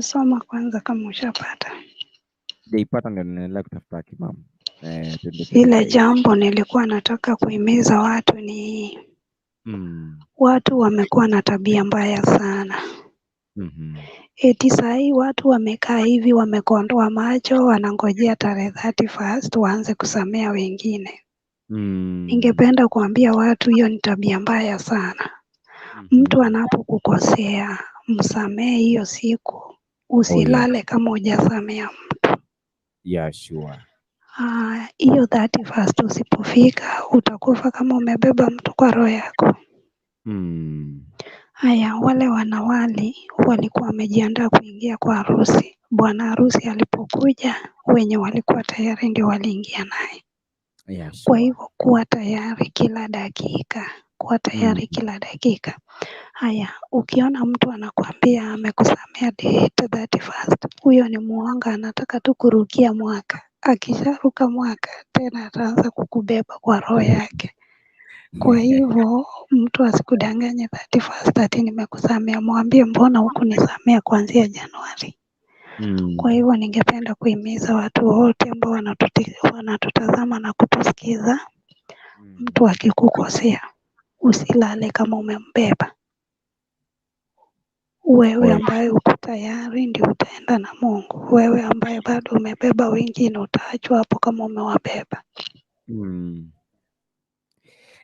Soma kwanza kama ushapata. Sijaipata ndio ninaendelea kutafuta kimam. Ile jambo nilikuwa nataka kuhimiza watu ni watu wamekuwa na tabia mbaya sana. Eti sahi watu wamekaa hivi wamekondoa macho wanangojea tarehe 31st waanze kusamea wengine. Ningependa kuambia watu hiyo ni tabia mbaya sana. Mtu anapokukosea msamehe hiyo siku, usilale kama hujasamea mtu. Yeah, sure. Hiyo 31st usipofika utakufa kama umebeba mtu kwa roho yako. Haya, wale wanawali walikuwa wamejiandaa kuingia kwa harusi. Bwana harusi alipokuja, wenye walikuwa tayari ndio waliingia naye. Yeah, sure. Kwa hivyo kuwa tayari kila dakika, kuwa tayari kila dakika. Haya, ukiona mtu anakuambia amekusamea date 31st, huyo ni muongo, anataka tu kurukia mwaka. Akisharuka mwaka tena ataanza kukubeba kwa roho yake. Kwa hivyo mtu asikudanganye 31st ati nimekusamea, mwambie mbona hukunisamea kuanzia Januari. Kwa hivyo ningependa kuhimiza watu wote ambao wanatutazama na kutusikiza, mtu akikukosea usilale kama umembeba. Wewe ambaye uko tayari ndio utaenda na Mungu. Wewe ambaye bado umebeba wengine utaachwa hapo kama umewabeba.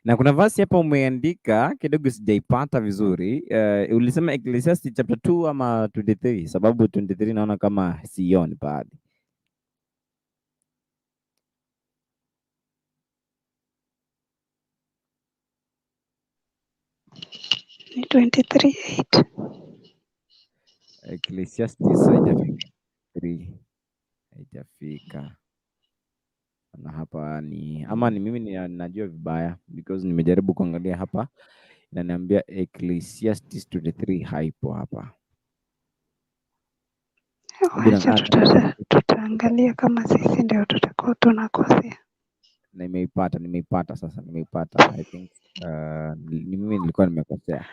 Na kuna verse hapa umeandika kidogo sijaipata vizuri. Ulisema Ecclesiastes chapter 2 ama 23? Sababu 23 naona kama sioni pale. Ni 23:8. Ecclesiastes haijafika. Na hapa ni ama ni mimi najua vibaya because nimejaribu kuangalia hapa na niambia Ecclesiastes 23 haipo hapa. Wacha tutaangalia kama sisi ndio tutakuwa tunakosea. Nimeipata sasa, nimeipata. I think ni mimi nilikuwa nimekosea.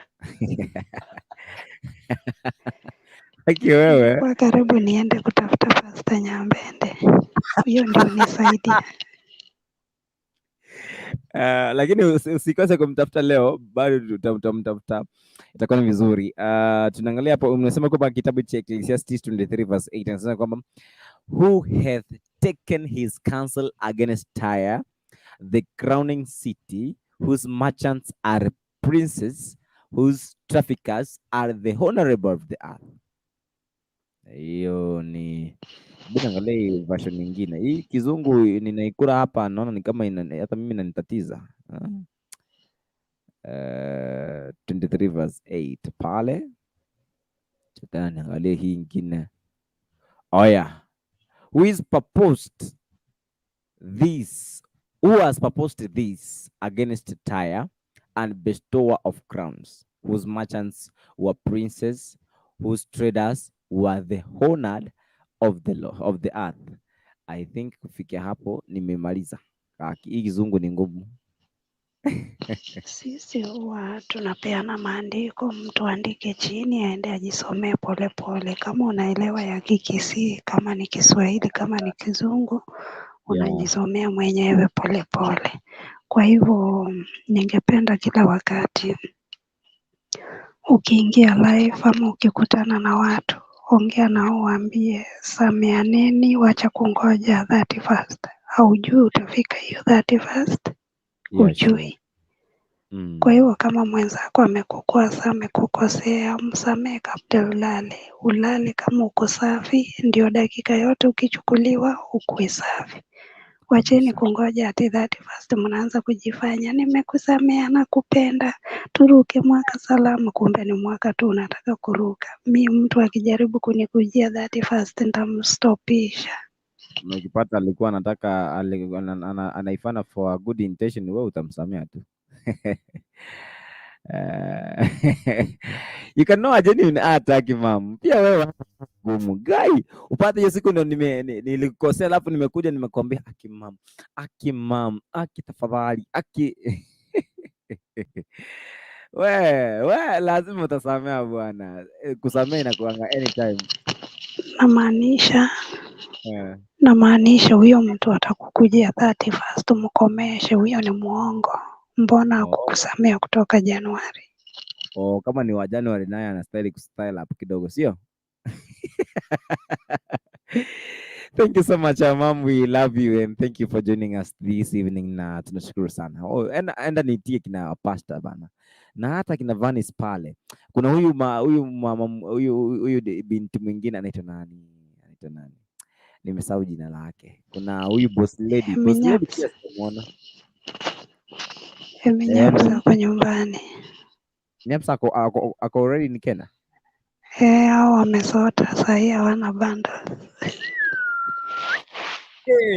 Haki wewe. Kwa karibu niende kutafuta Pastor Nyambende. Hiyo ndio nisaidia. Lakini usikose kumtafuta leo, bado tutamtafuta, itakuwa ni vizuri. Tunaangalia hapo, unasema kwamba kitabu cha Ecclesiastes 23 verse 8 anasema kwamba who hath taken his counsel against Tyre, the crowning city, whose merchants are princes, whose traffickers are the honorable of the earth. Hiyo ni angalia version nyingine. Hii kizungu ninaikura hapa, naona ni kama hata mimi inanitatiza. 23 verse 8 pale. Tutani angalia hii nyingine. Who has proposed this against Tyre, and bestower of crowns, whose merchants were princes, whose traders were the honored of the earth. I think kufikia hapo nimemaliza. Hii kizungu ni ngumu. Sisi huwa tunapeana maandiko, mtu andike chini aende ajisomee polepole. Kama unaelewa ya Kikisii, kama ni Kiswahili, kama ni Kizungu, unajisomea mwenyewe polepole. Kwa hivyo ningependa kila wakati ukiingia live ama ukikutana na watu, ongea nao, waambie sameaneni, wacha kungoja 31st. Haujui utafika hiyo 31st, hujui. Kwa hiyo kama mwenzako amekukwasa, amekukosea, msamehe kabla ulale kama uko safi, ndio dakika yote ukichukuliwa ukuwe safi. Wacheni kungoja ati 31st mnaanza kujifanya nimekusamea na kupenda, turuke mwaka salama, kumbe ni mwaka tu unataka kuruka. Mtu akijaribu kunikujia 31st nitamstopisha. Ukipata alikuwa anataka anaifanya for a good intention, wewe utamsamea tu. You can know a genuine attack, mam. Pia wewe gumu guy, upate hiyo siku ndio nilikosea, alafu nimekuja nimekwambia aki tafadhali we lazima utasamea bwana. Kusamea inakuanga anytime. Namaanisha huyo mtu atakukujia 31st mkomeshe, huyo ni muongo. Mbona akukusamea kutoka Januari? Kama ni wa Januari naye anastahili kustyle up kidogo, sio? Thank you so much, mom. We love you and thank you for joining us this evening na tunashukuru sana. Oh, enda nitie kina pasta bana. Na hata kina Vanis pale. Kuna huyu binti mwingine anaitwa nani? Nimesahau jina lake. Kuna huyu boss lady. Boss lady pia simuona. Nyapsa kwa nyumbani. Nyapsa ako already ni Kenya. Hao wamesota sahii hawana bundles.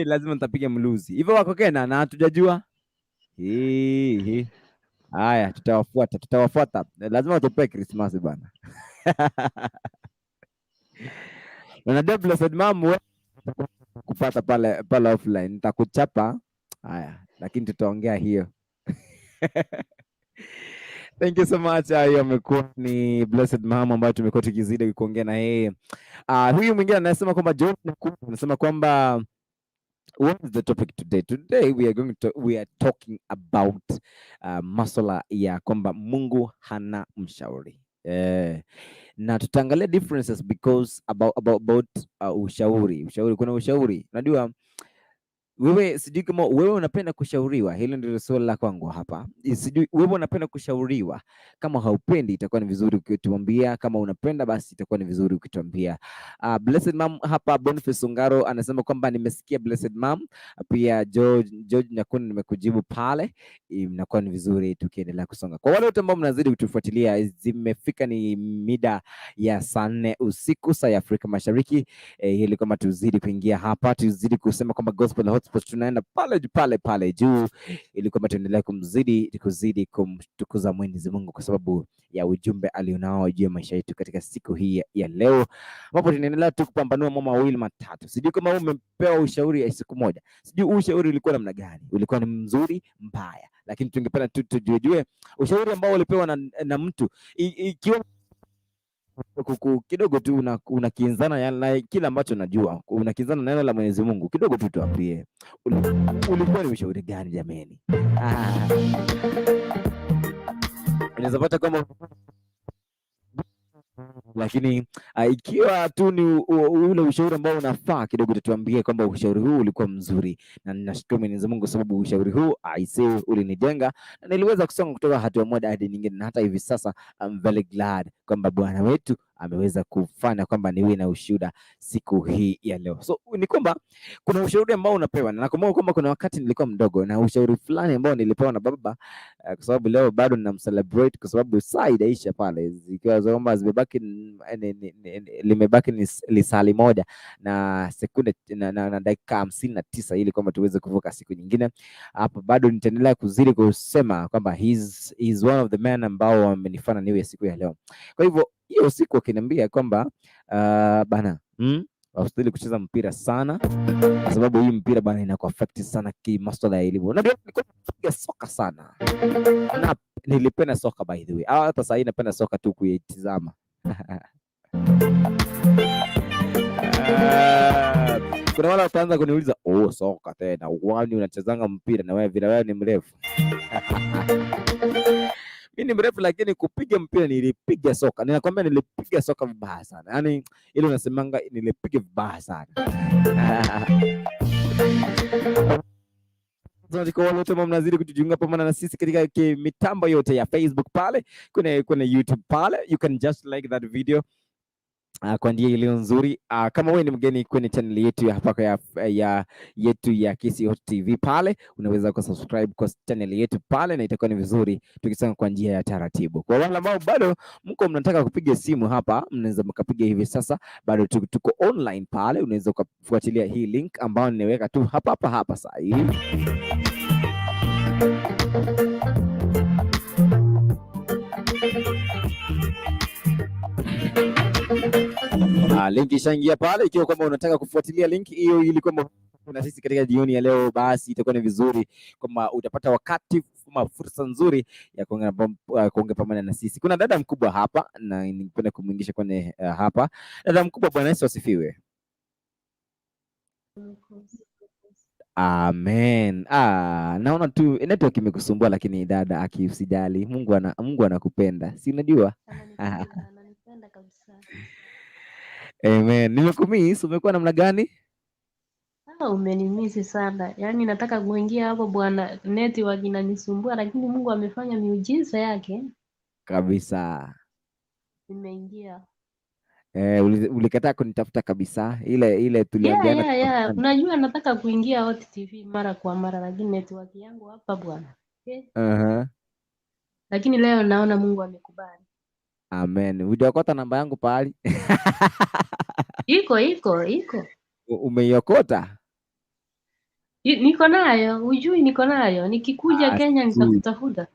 Lazima nitapiga mluzi. Hivyo wako Kenya na hatujajua. Haya, tutawafuata. Lazima watupe Christmas bana. Na blessed mom kupata pale offline nitakuchapa. Haya, lakini tutaongea hiyo. Thank you so much. Hiyo amekuwa ni blessed mom ambayo tumekuwa tukizidi kuongea na yeye. Huyu mwingine anasema kwamba John anasema kwamba what is the topic today? Today we are talking about masuala ya kwamba Mungu hana mshauri. Na tutaangalia differences because about ushauri. Kuna ushauri. Unajua wewe sijui kama wewe unapenda kushauriwa. Hilo ndilo swali la kwangu hapa. Sijui wewe unapenda kushauriwa. Kama haupendi itakuwa ni vizuri ukituambia, kama unapenda basi itakuwa ni vizuri ukituambia. Blessed mom hapa Boniface Ungaro anasema kwamba nimesikia blessed mom. Pia George Nyakuni nimekujibu pale. Inakuwa ni vizuri tukiendelea kusonga. Kwa wale wote ambao mnazidi kutufuatilia, zimefika ni mida ya saa 4 usiku saa ya Afrika Mashariki. Ili kama tuzidi kuingia hapa, tuzidi kusema kwamba gospel hotspot tunaenda pale juu, ili kwamba tuendelee kuzidi kumtukuza Mwenyezi Mungu kwa sababu ya ujumbe alionao juu ya maisha yetu katika siku hii ya leo, ambapo tunaendelea tu kupambanua mambo mawili matatu. Sijui kama umepewa ushauri ya siku moja, sijui ushauri ulikuwa namna gani, ulikuwa ni mzuri mbaya, lakini tungependa tu tujue ushauri ambao ulipewa na mtu ikiwa kidogo tu unakinzana na kila ambacho najua, unakinzana na neno la Mwenyezi Mungu kidogo tu, tuambie ulikuwa ni ushauri gani jameni? Unaweza pata kama lakini ikiwa tu ni ule ushauri ambao unafaa kidogo, tutuambie kwamba ushauri huu ulikuwa mzuri, na ninashukuru Mwenyezi Mungu sababu ushauri huu ulinijenga na niliweza kusonga kutoka hatua moja hadi nyingine, na hata hivi sasa I'm very glad kwamba Bwana wetu ameweza kufanya kwamba niwe na ushuhuda siku hii ya leo. So ni kwamba kuna ushauri ambao unapewa, na nakumbuka kwamba kuna wakati nilikuwa mdogo na ushauri fulani ambao nilipewa na baba, kwa sababu leo bado ninamcelebrate kwa sababu saa inaisha pale, zikiwa kwamba zimebaki limebaki ni lisali moja na sekunde na dakika 59 ili kwamba tuweze kuvuka siku nyingine. Hapo bado nitaendelea kuzidi kusema kwamba he's one of the men ambao wamenifanya niwe siku ya leo. Kwa hivyo hiyo siku akiniambia kwamba bana usitaki kucheza mpira sana kwa sababu hii mpira bana inakuaffect sana kimasuala ya elimu. Na nilikuwa napiga soka sana. Na nilipenda soka by the way. Hata sasa napenda soka tu kuitazama. Kuna wale wataanza kuniuliza soka tena, wani unachezanga mpira na wewe vile wewe ni mrefu. Mimi ni mrefu lakini kupiga mpira nilipiga soka. Ninakwambia nilipiga soka vibaya sana. Yaani ile unasemanga nilipiga vibaya sana. Kwa wale wote mnazidi kutujiunga pamoja na sisi katika mitambo yote ya Facebook pale, kuna YouTube pale, you can just like that video. Kwa njia iliyo nzuri. Kama wewe ni mgeni kwenye channel yetu ya hapa yetu ya KCOT TV pale, unaweza kusubscribe kwa channel yetu pale, na itakuwa ni vizuri tukisonga kwa njia ya taratibu. Kwa wale ambao bado mko mnataka kupiga simu hapa, mnaweza mkapiga hivi sasa, bado tuko online pale, unaweza kufuatilia hii link ambayo nimeweka tu hapa sasa hivi. Link ishaingia pale. Ikiwa kwamba unataka kufuatilia link hiyo ili kwamba na sisi katika jioni ya leo, basi itakuwa ni vizuri kwamba utapata wakati kama fursa nzuri ya kuongea pamoja na sisi. Kuna dada mkubwa hapa na ningependa kumuingisha kwenye hapa. Dada mkubwa, Bwana Yesu asifiwe. Amen. Naona tu network imekusumbua, lakini dada usijali. Mungu anakupenda. Si unajua? Ananipenda kabisa. Amen. Nimekumiss, umekuwa namna gani? Umenimisi sana. Yaani nataka kuingia hapo bwana, network inanisumbua lakini Mungu amefanya miujiza yake. Kabisa. Nimeingia. Ulikataa kunitafuta kabisa. Ile tuliambiana. Yeah. Unajua nataka kuingia Hot TV mara kwa mara lakini network yangu hapa bwana. Lakini leo naona Mungu amekubali. Amen. Uliokota namba yangu pahali? Iko. Umeiokota? Niko nayo, ujui niko nayo. Nikikuja Kenya nitakutafuta.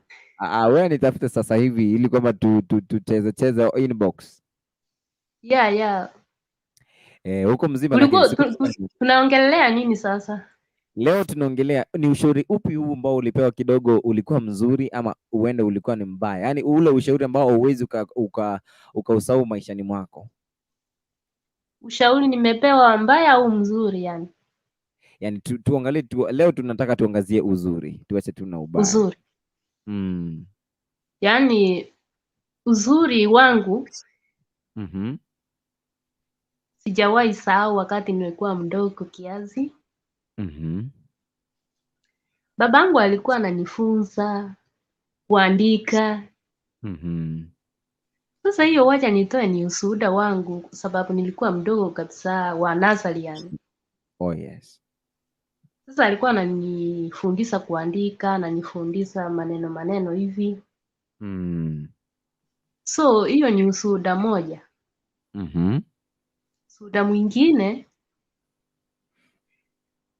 Wewe nitafute sasa hivi ili kwamba tucheze inbox. Yeah. Huko mzima tunaongelea nini sasa? Leo tunaongelea ni ushauri upi huu ambao ulipewa kidogo ulikuwa mzuri ama uende ulikuwa ni mbaya. Yaani ule ushauri ambao huwezi ukausahau maishani mwako. Ushauri nimepewa mbaya au mzuri yani? Yaani tuangalie leo tunataka tuangazie uzuri. Tuache tu na ubaya. Uzuri. Yaani uzuri wangu sijawahi sahau wakati nilikuwa mdogo kiasi. Babangu alikuwa ananifunza kuandika. Sasa hiyo wacha nitoe ni ushuhuda wangu kwa sababu nilikuwa mdogo kabisa wa nursery yani. Oh yes. Sasa alikuwa ananifundisha kuandika, ananifundisha maneno hivi. So hiyo ni ushuhuda moja. Ushuhuda mwingine,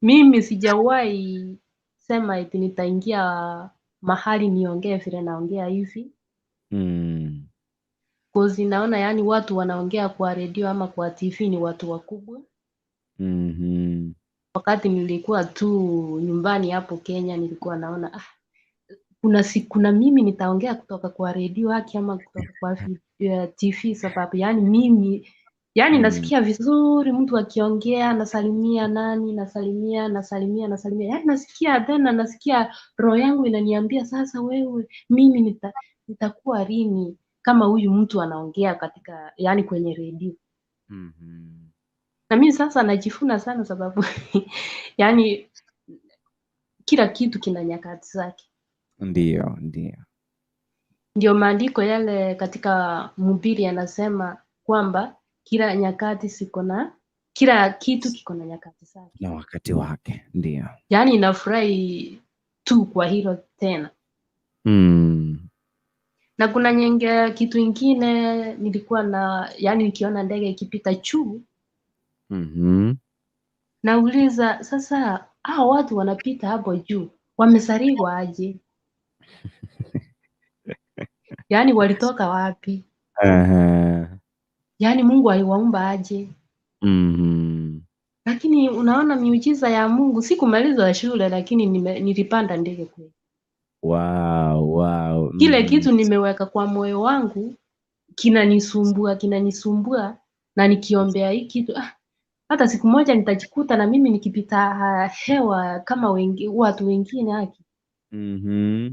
mimi sijawahi sema eti nitaingia mahali niongee vile naongea hivi. Kozi naona yani watu wanaongea kwa redio ama kwa TV ni watu wakubwa. Wakati nilikuwa tu nyumbani hapo Kenya nilikuwa naona kuna mimi nitaongea kutoka kwa redio haki ama kutoka kwa TV sababu yani mimi yani nasikia vizuri mtu akiongea nasalimia nani nasalimia yani nasikia tena nasikia roho yangu inaniambia sasa wewe mimi nitakuwa lini kama huyu mtu anaongea katika yani kwenye redio. Na mimi sasa najifuna sana sababu yani kila kitu kina nyakati zake. Ndio maandiko yale katika Mhubiri yanasema kwamba kila nyakati kila kitu kiko na nyakati zake. Na wakati wake, ndio. Yaani nafurahi tu kwa hilo tena. Na kuna kitu ingine nilikuwa yani nikiona ndege ikipita juu. Nauliza sasa hao watu wanapita hapo juu wamezaliwa aje? Yaani walitoka wapi? Yaani Mungu aliwaumba aje? Lakini unaona miujiza ya Mungu, sikumaliza shule lakini nilipanda ndege kweli. Wow. Kile kitu nimeweka kwa moyo wangu kinanisumbua na nikiombea hii kitu hata siku moja nitajikuta na mimi nikipita hewa kama watu wengine haki.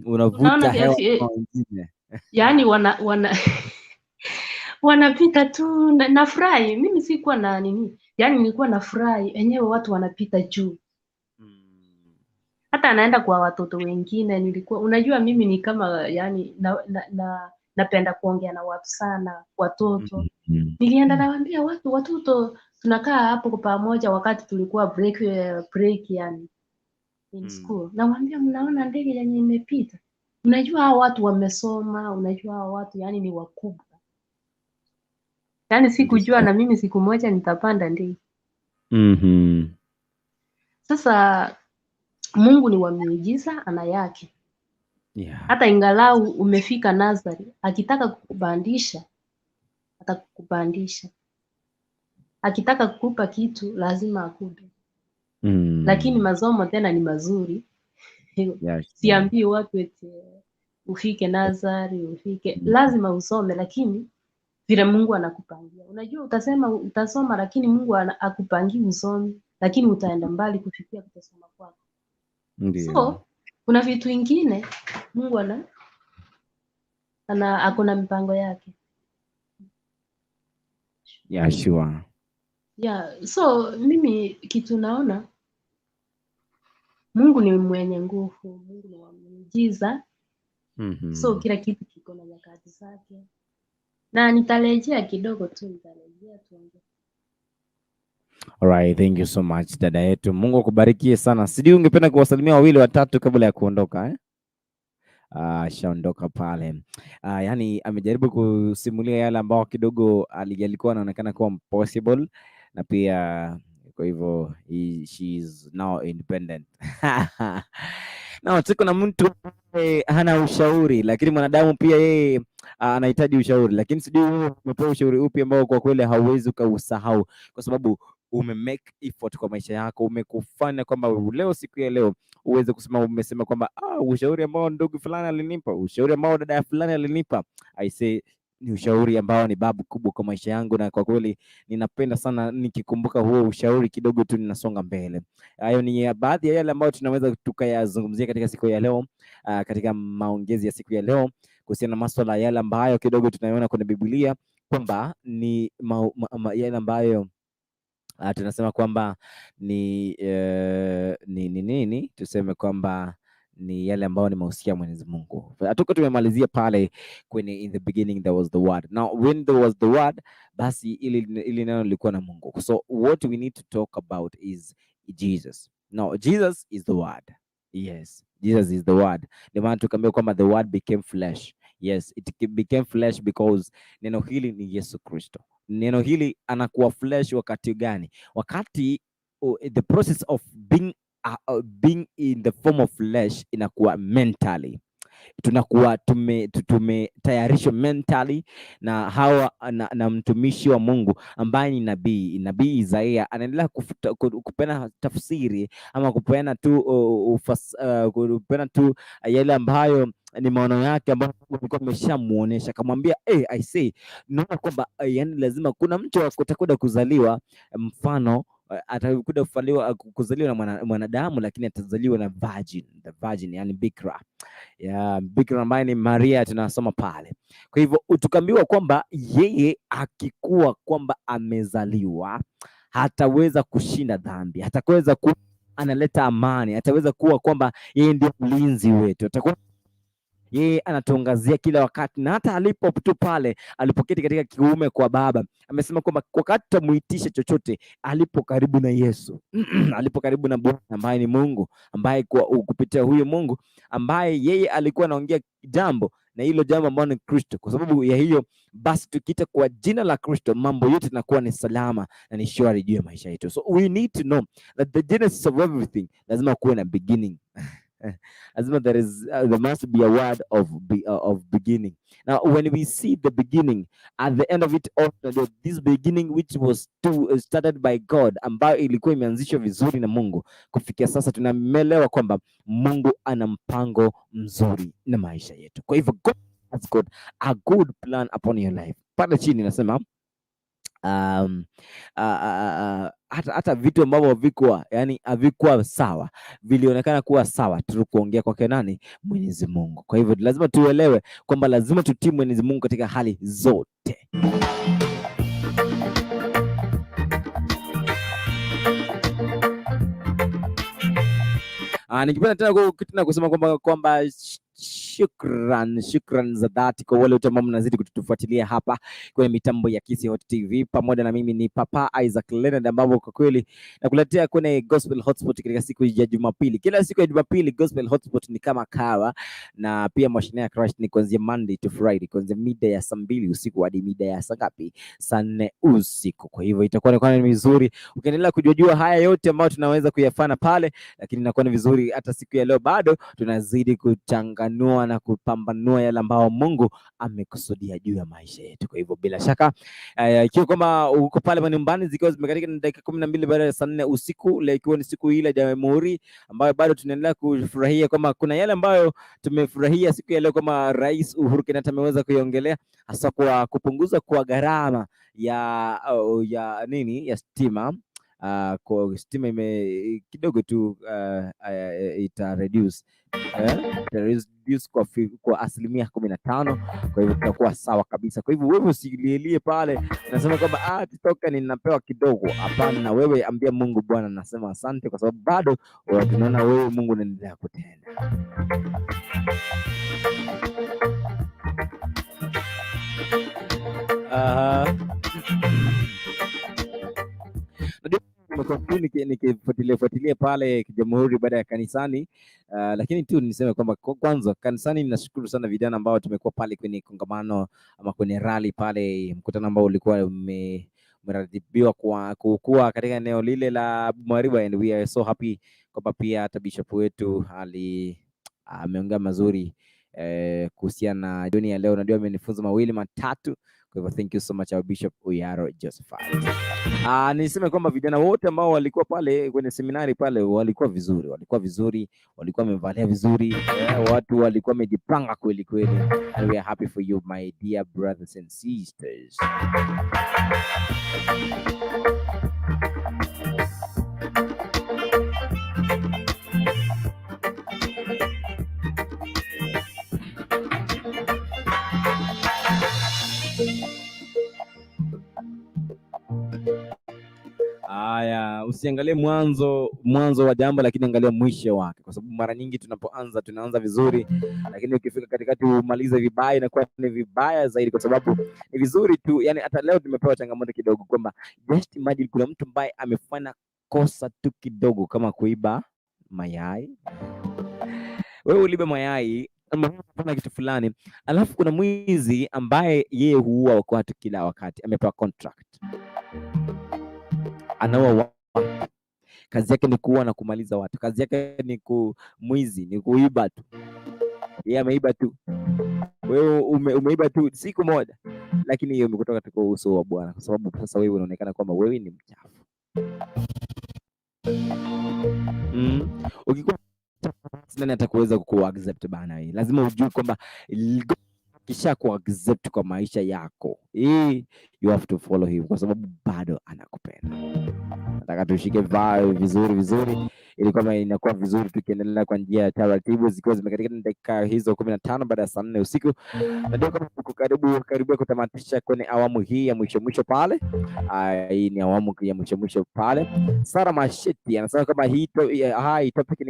Unavuta hewa kama wengine. Yaani wanapita tu nafurahi. Mimi sikuwa na nini. Yaani nilikuwa nafurahi enyewe watu wanapita juu. Hata anaenda kwa watoto wengine nilikuwa unajua mimi ni kama yani napenda kuongea na watu sana watoto. Nilienda nawaambia watoto tunakaa hapo pamoja wakati tulikuwa break yani in school. Nawaambia mnaona ndege yenye imepita. Unajua hao watu wamesoma, unajua hao watu yani ni wakubwa. Yani sikujua na mimi siku moja nitapanda ndege. Sasa Mungu ni wa miujiza ana yake. Hata ingalau umefika Nazari, akitaka kukubandisha atakukubandisha. Akitaka kukupa kitu lazima akupe. Lakini masomo tena ni mazuri. Siambii watu eti ufike Nazari, lazima usome lakini vile Mungu anakupangia. Unajua utasoma lakini Mungu akupangi usome lakini utaenda mbali kufikia kusoma kwako. So kuna vitu vingine Mungu ako na mipango yake. Sure. Yeah, so mimi kitu naona Mungu ni mwenye nguvu, Mungu ni wa muujiza. So kila kitu kiko na nyakati zake. Na nitarejea kidogo tu, nitarejea tuongee. Alright, thank you so much dada yetu. Mungu akubarikie sana. Sijui ungependa kuwasalimia wawili watatu kabla ya kuondoka eh? Shaondoka pale. Yani amejaribu kusimulia yale ambao kidogo alikuwa anaonekana kuwa impossible, na pia kwa hivyo she is now independent. Na tuko na mtu hana ushauri, lakini mwanadamu pia yeye anahitaji ushauri, lakini sijui wewe umepewa ushauri upi ambao kwa kweli hauwezi ukausahau, kwa sababu make effort kwa maisha yako, umekufanya kwamba leo, siku ya leo uweze kusema, umesema kwamba ushauri ambao ndugu fulani alinipa, ushauri ambao dada fulani alinipa, I say ni ushauri ambao ni babu kubwa kwa maisha yangu, na kwa kweli ninapenda sana nikikumbuka huo ushauri kidogo tu ninasonga mbele. Hayo ni baadhi ya yale ambayo tunaweza tukayazungumzia katika siku ya leo, katika maongezi ya siku ya leo kuhusiana na masuala yale ambayo kidogo tunayoona kwenye Biblia kwamba ni yale ambayo tunasema kwamba ni nini, tuseme kwamba ni yale ambayo ni mahusia Mwenyezi Mungu. Hatuko tumemalizia pale kwenye in the beginning there was the word. Now when there was the word, basi ili neno lilikuwa na Mungu. So what we need to talk about is Jesus. Now Jesus is the word. Yes, Jesus is the word. Ndio maana tukaambia kwamba the word became flesh. Yes, it became flesh because neno hili ni Yesu Kristo. Neno hili anakuwa flesh wakati gani? Wakati the process of being in the form of flesh inakuwa mentally, tunakuwa tumetayarishwa mentally na hawa na mtumishi wa Mungu ambaye ni nabii Isaia. Anaendelea kupena tafsiri ama kupena tu yale ambayo ni maono yake ambayo alikuwa ameshamuonesha. Akamwambia I say naona kwamba yani lazima kuna mtu atakwenda kuzaliwa, mfano atakuja kuzaliwa na mwanadamu, lakini atazaliwa na virgin yani bikra. Bikra ambaye ni Maria, tunasoma pale. Kwa hivyo tukaambiwa kwamba yeye akikuwa kwamba amezaliwa hataweza kushinda dhambi, hataweza analeta amani, ataweza kuwa kwamba yeye ndio mlinzi wetu, atakuwa yeye anatuangazia kila wakati. Na hata alipo tu pale alipoketi katika kiume kwa Baba, amesema kwamba wakati tumuitisha chochote, alipo karibu na Yesu alipo karibu na Bwana ambaye ni Mungu, ambaye kupitia huyo Mungu ambaye yeye alikuwa anaongea jambo, na hilo jambo ambalo ni Kristo. Kwa sababu ya hiyo basi tukiita kwa jina la Kristo, mambo yote yanakuwa ni salama na ni shwari juu ya maisha yetu. So we need to know that the genesis of everything, lazima kuwe na beginning. Lazima there must be a word of beginning. Now when we see the beginning, at the end of it all, this beginning which was started by God, ambayo ilikuwa imeanzishwa vizuri na Mungu, kufikia sasa tunaelewa kwamba Mungu ana mpango mzuri na maisha yetu. Kwa hivyo God has got a good plan upon your life. Pale chini nasema hata vitu ambavyo havikuwa sawa vilionekana kuwa sawa tulikuongea kwake nani? Mwenyezi Mungu. Kwa hivyo lazima tuelewe kwamba lazima tutii Mwenyezi Mungu katika hali zote. Nikipenda tena kusema kwamba shukran za dhati kwa wale wote ambao mnazidi kutufuatilia hapa kwenye mitambo ya Kisi Hot TV, pamoja na mimi ni Papa Isaac LENARD, ambapo kwa kweli nakuletea kwenye Gospel Hotspot katika siku ya Jumapili. Kila siku ya Jumapili Gospel Hotspot ni kama kawa, na pia mashine ya Crash ni kuanzia Monday to Friday, kuanzia mida ya saa 2 usiku hadi mida ya saa ngapi? Saa 4 usiku. Kwa hivyo itakuwa ni vizuri ukiendelea kujua haya yote ambayo tunaweza kuyafanya pale, lakini inakuwa ni vizuri hata siku ya leo bado tunazidi kuchanganua na kupambanua yale ambao Mungu amekusudia juu ya maisha yetu. Kwa hivyo bila shaka ikiwa kama uko pale nyumbani, zikiwa zimekatika na dakika 12 baada ya saa 4 usiku, leo ikiwa ni siku ile ya Jamhuri ambayo bado tunaendelea kufurahia, kama kuna yale ambayo tumefurahia siku ya leo, kama Rais Uhuru Kenyatta ameweza kuiongelea hasa kwa kupunguza kwa gharama ya stima kwa stima kidogo tu ita reduce kwa asilimia 15. Kwa hivyo tutakuwa sawa kabisa. Kwa hivyo wewe usilielie pale nasema kwamba tutoka ninapewa kidogo. Hapana, wewe ambia Mungu, Bwana nasema asante kwa sababu bado tunaona wewe Mungu unaendelea kutenda. Nikifuatilia pale Jamhuri baada ya kanisani, lakini tu niseme kwamba kwanza kanisani ninashukuru sana vijana ambao tumekuwa pale kwenye kongamano ama kwenye rally pale, mkutano ambao ulikuwa umeratibiwa kuwa katika eneo lile la Mwariba, and we are so happy kwamba pia hata bishop wetu ameongea mazuri kuhusiana na jioni ya leo. Najua amenifunza mawili matatu. Kwa hivyo thank you so much our Bishop Uyaro Josephat. Niseme kwamba vijana wote ambao walikuwa pale kwenye seminari pale walikuwa vizuri, walikuwa wamevalia vizuri, watu walikuwa wamejipanga kweli kweli, and we are happy for you my dear brothers and sisters. Haya, usiangalie mwanzo wa jambo, lakini angalia mwisho wake, kwa sababu mara nyingi tunaanza vizuri, lakini ukifika katikati umalize vibaya inakuwa ni vibaya zaidi, kwa sababu ni vizuri tu. Yani hata leo tumepewa changamoto kidogo kwamba just imagine kuna mtu ambaye amefanya kosa tu kidogo kama kuiba mayai. Wewe ulibe mayai ama kitu fulani, alafu kuna mwizi ambaye yeye huua watu kila wakati, amepewa contract, anaua kazi yake ni kuua na kumaliza watu, kazi yake ni mwizi, ni kuiba tu. Yeye ameiba tu, wewe umeiba tu siku moja, lakini hiyo imekutoka katika uso wa Bwana, kwa sababu sasa wewe unaonekana kwamba wewe ni mchafu. Ukikuwa nani atakuweza kuaccept bana? Hii lazima ujue kwamba kisha kuaccept kwa maisha yako, you have to follow him, kwa sababu bado anakupenda. Nataka tushike vizuri ili kama inakuwa vizuri tukiendelea kwa njia ya taratibu, zikiwa zimekatika dakika hizo 15 baada ya saa 4 usiku. Ndio kama tuko karibu kutamatisha kwenye awamu hii ya mwisho pale. Hii ni awamu ya mwisho pale. Sara Masheti anasema kama topic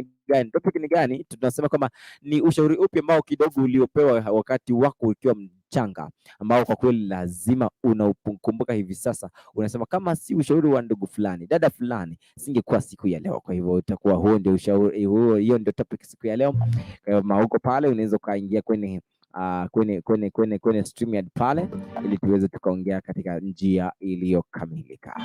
ni gani? Tunasema kama ni ushauri upi ambao kidogo uliopewa wakati wako ukiwa mchanga, ambao kwa kweli lazima unakumbuka hivi sasa, unasema kama si ushauri wa ndugu fulani, dada fulani, singekuwa siku ya leo. Kwa hivyo utakuwa huo ndio ushauri, hiyo ndio topic siku ya leo. Kwa hivyo huko pale unaweza kaingia kwenye StreamYard pale, ili tuweze tukaongea katika njia iliyokamilika.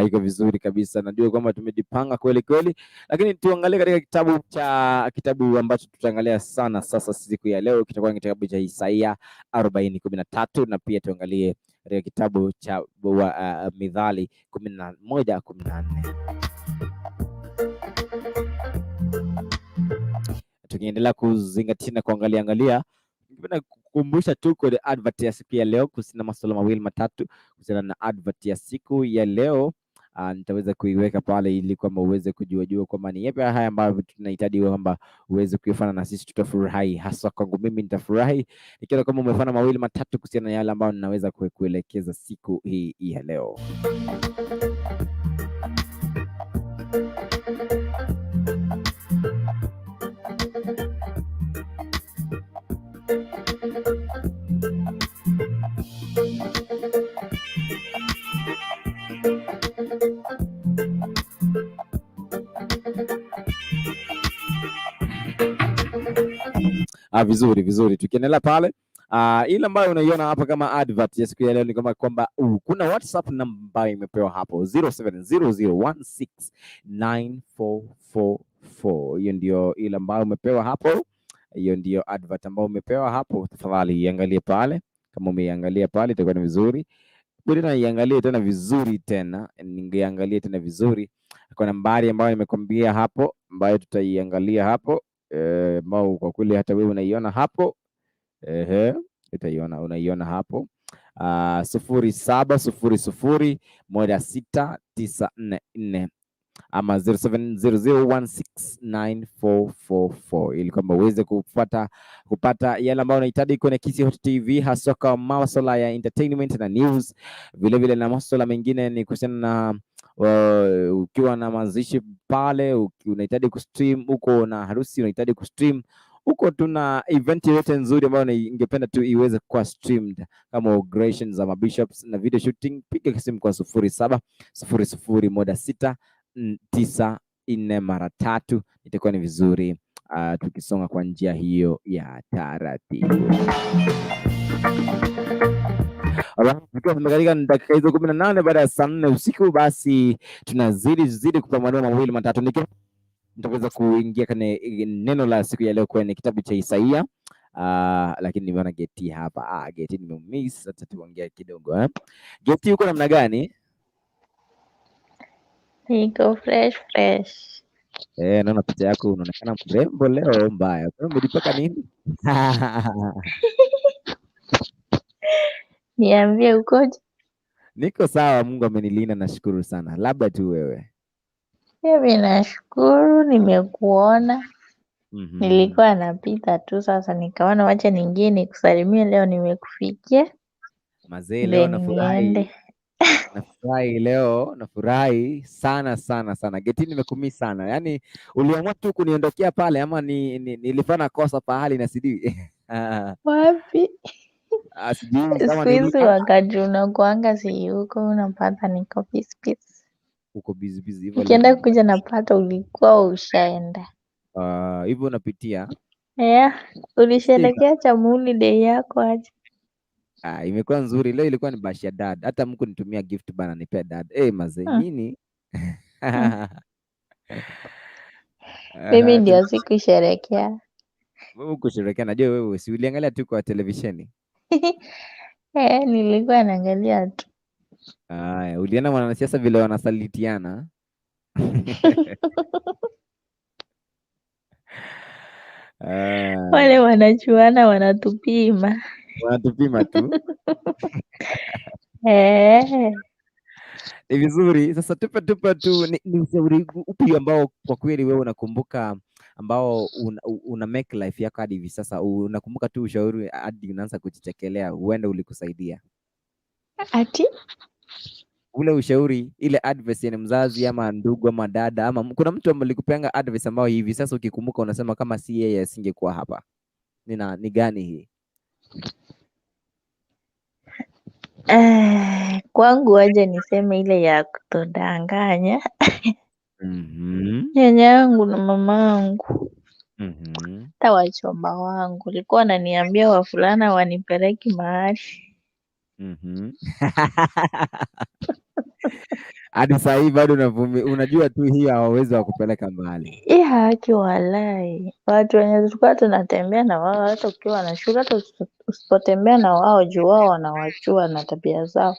Iko vizuri kabisa. Najua kwamba tumejipanga kweli kweli, lakini tuangalie katika kitabu ambacho tutaangalia sana sasa siku ya leo, kitakuwa kitabu cha Isaia 40:13, na pia tuangalie katika kitabu cha Mithali 11:14. Tukiendelea kuzingatia na kuangalia, ningependa kukumbusha tu kwa advert ya siku ya leo kuhusiana na masuala mawili matatu kuhusiana na advert ya siku ya leo. Nitaweza kuiweka pale ili kwamba uweze kujua kwamba ni yapi haya ambayo tunahitaji kwamba uweze kuyafanya, na sisi tutafurahi. Hasa kwangu mimi nitafurahi ikiwa kama umefanya mawili matatu kuhusiana na yale ambayo ninaweza kuelekeza siku hii ya leo. Vizuri tukiendelea pale, ile ambayo unaiona hapa kama advert ya siku ya leo ni kwamba kuna WhatsApp namba ambayo imepewa hapo 0700169444. Hiyo ndio ile ambayo umepewa hapo, hiyo ndio advert ambayo umepewa hapo. Tafadhali iangalie pale, kama umeiangalia pale itakuwa ni vizuri. Bwana iangalie tena vizuri tena, ningeangalia tena vizuri kwa nambari ambayo nimekwambia hapo, ambayo tutaiangalia hapo, ambao kwa kweli hata wewe unaiona hapo, unaiona hapo. 0700169444 ama 0700169444 ili kwamba uweze kupata yale ambayo unahitaji kwenye Kisi Hot TV, hasa kwa masuala ya entertainment na news, vile vile na masuala mengine ni kuhusiana na ukiwa na mazishi pale, unahitaji kustream huko, na harusi unahitaji kustream huko, tuna event yote nzuri ambayo ningependa tu iweze kuwa streamed kama inaugurations za bishops na video shooting. Piga simu kwa 07001694 itakuwa ni vizuri tukisonga kwa njia hiyo ya taratibu. Katika dakika hizo 18 baada ya saa 4 usiku, basi tunazidi kupambanua mawili matatu. Nitaweza kuingia kwenye neno la siku ya leo kwenye kitabu cha Isaia. Lakini nimeona Geti hapa. Geti nimemiss, sasa tuongea kidogo Geti, uko namna gani? Niko fresh. Naona picha yako unaonekana mrembo leo. Mbaya, umejipaka nini? Niambie ukoje? Niko sawa, Mungu amenilinda, nashukuru sana. Labda tu wewe? Mimi nashukuru, nimekuona. Nilikuwa napita tu, sasa nikaona wacha niingie nikusalimie, leo nimekufikia. Mazee, leo nafurahi leo, nafurahi sana. Geti, nimekumii sana. Yaani uliamua tu kuniondokea pale ama nilifanya kosa pahali na sijui? Wapi? Sijui kama Siku hizi wakati unakuanga si huko, unapata niko busy. Uko busy hivyo? Nikienda kuja napata ulikuwa ushaenda. Hivyo unapitia? Ulisherehekea Jamhuri Day yako aje? Imekuwa nzuri. Leo ilikuwa ni bash ya dad. Hata mko nitumia gift bana, nipea dad. Mazee nini? Mimi ndio sikusherehekea. Wewe kusherehekea, najua wewe si uliangalia tu kwa televisheni. Nilikuwa naangalia tu. Uliona wanasiasa vile wanasalitiana? Wale wanachuana, wanatupima tu. Ni vizuri. Sasa tupe tu ni ushauri upi ambao kwa kweli wewe unakumbuka, ambao una make life yako hadi hivi sasa? Unakumbuka tu ushauri hadi unaanza kujichekelea, huenda ulikusaidia? Ati ule ushauri, ile advice ya mzazi ama ndugu ama dada ama kuna mtu ambaye alikupeanga advice ambao hivi sasa ukikumbuka unasema kama si yeye asingekuwa hapa? Ni gani hii? Kwangu aje niseme ile ya kutodanganya. Nyanya yangu na mamangu hata wachomba wangu walikuwa wananiambia wavulana wanipeleki mahali. Hadi sasa hivi bado unajua tu hii hawawezi wakupeleka mahali. Haki walai. Watu wenye tulikuwa tunatembea na wao, hata ukiwa na shule, hata usipotembea na wao juu wao wanawachua na tabia zao.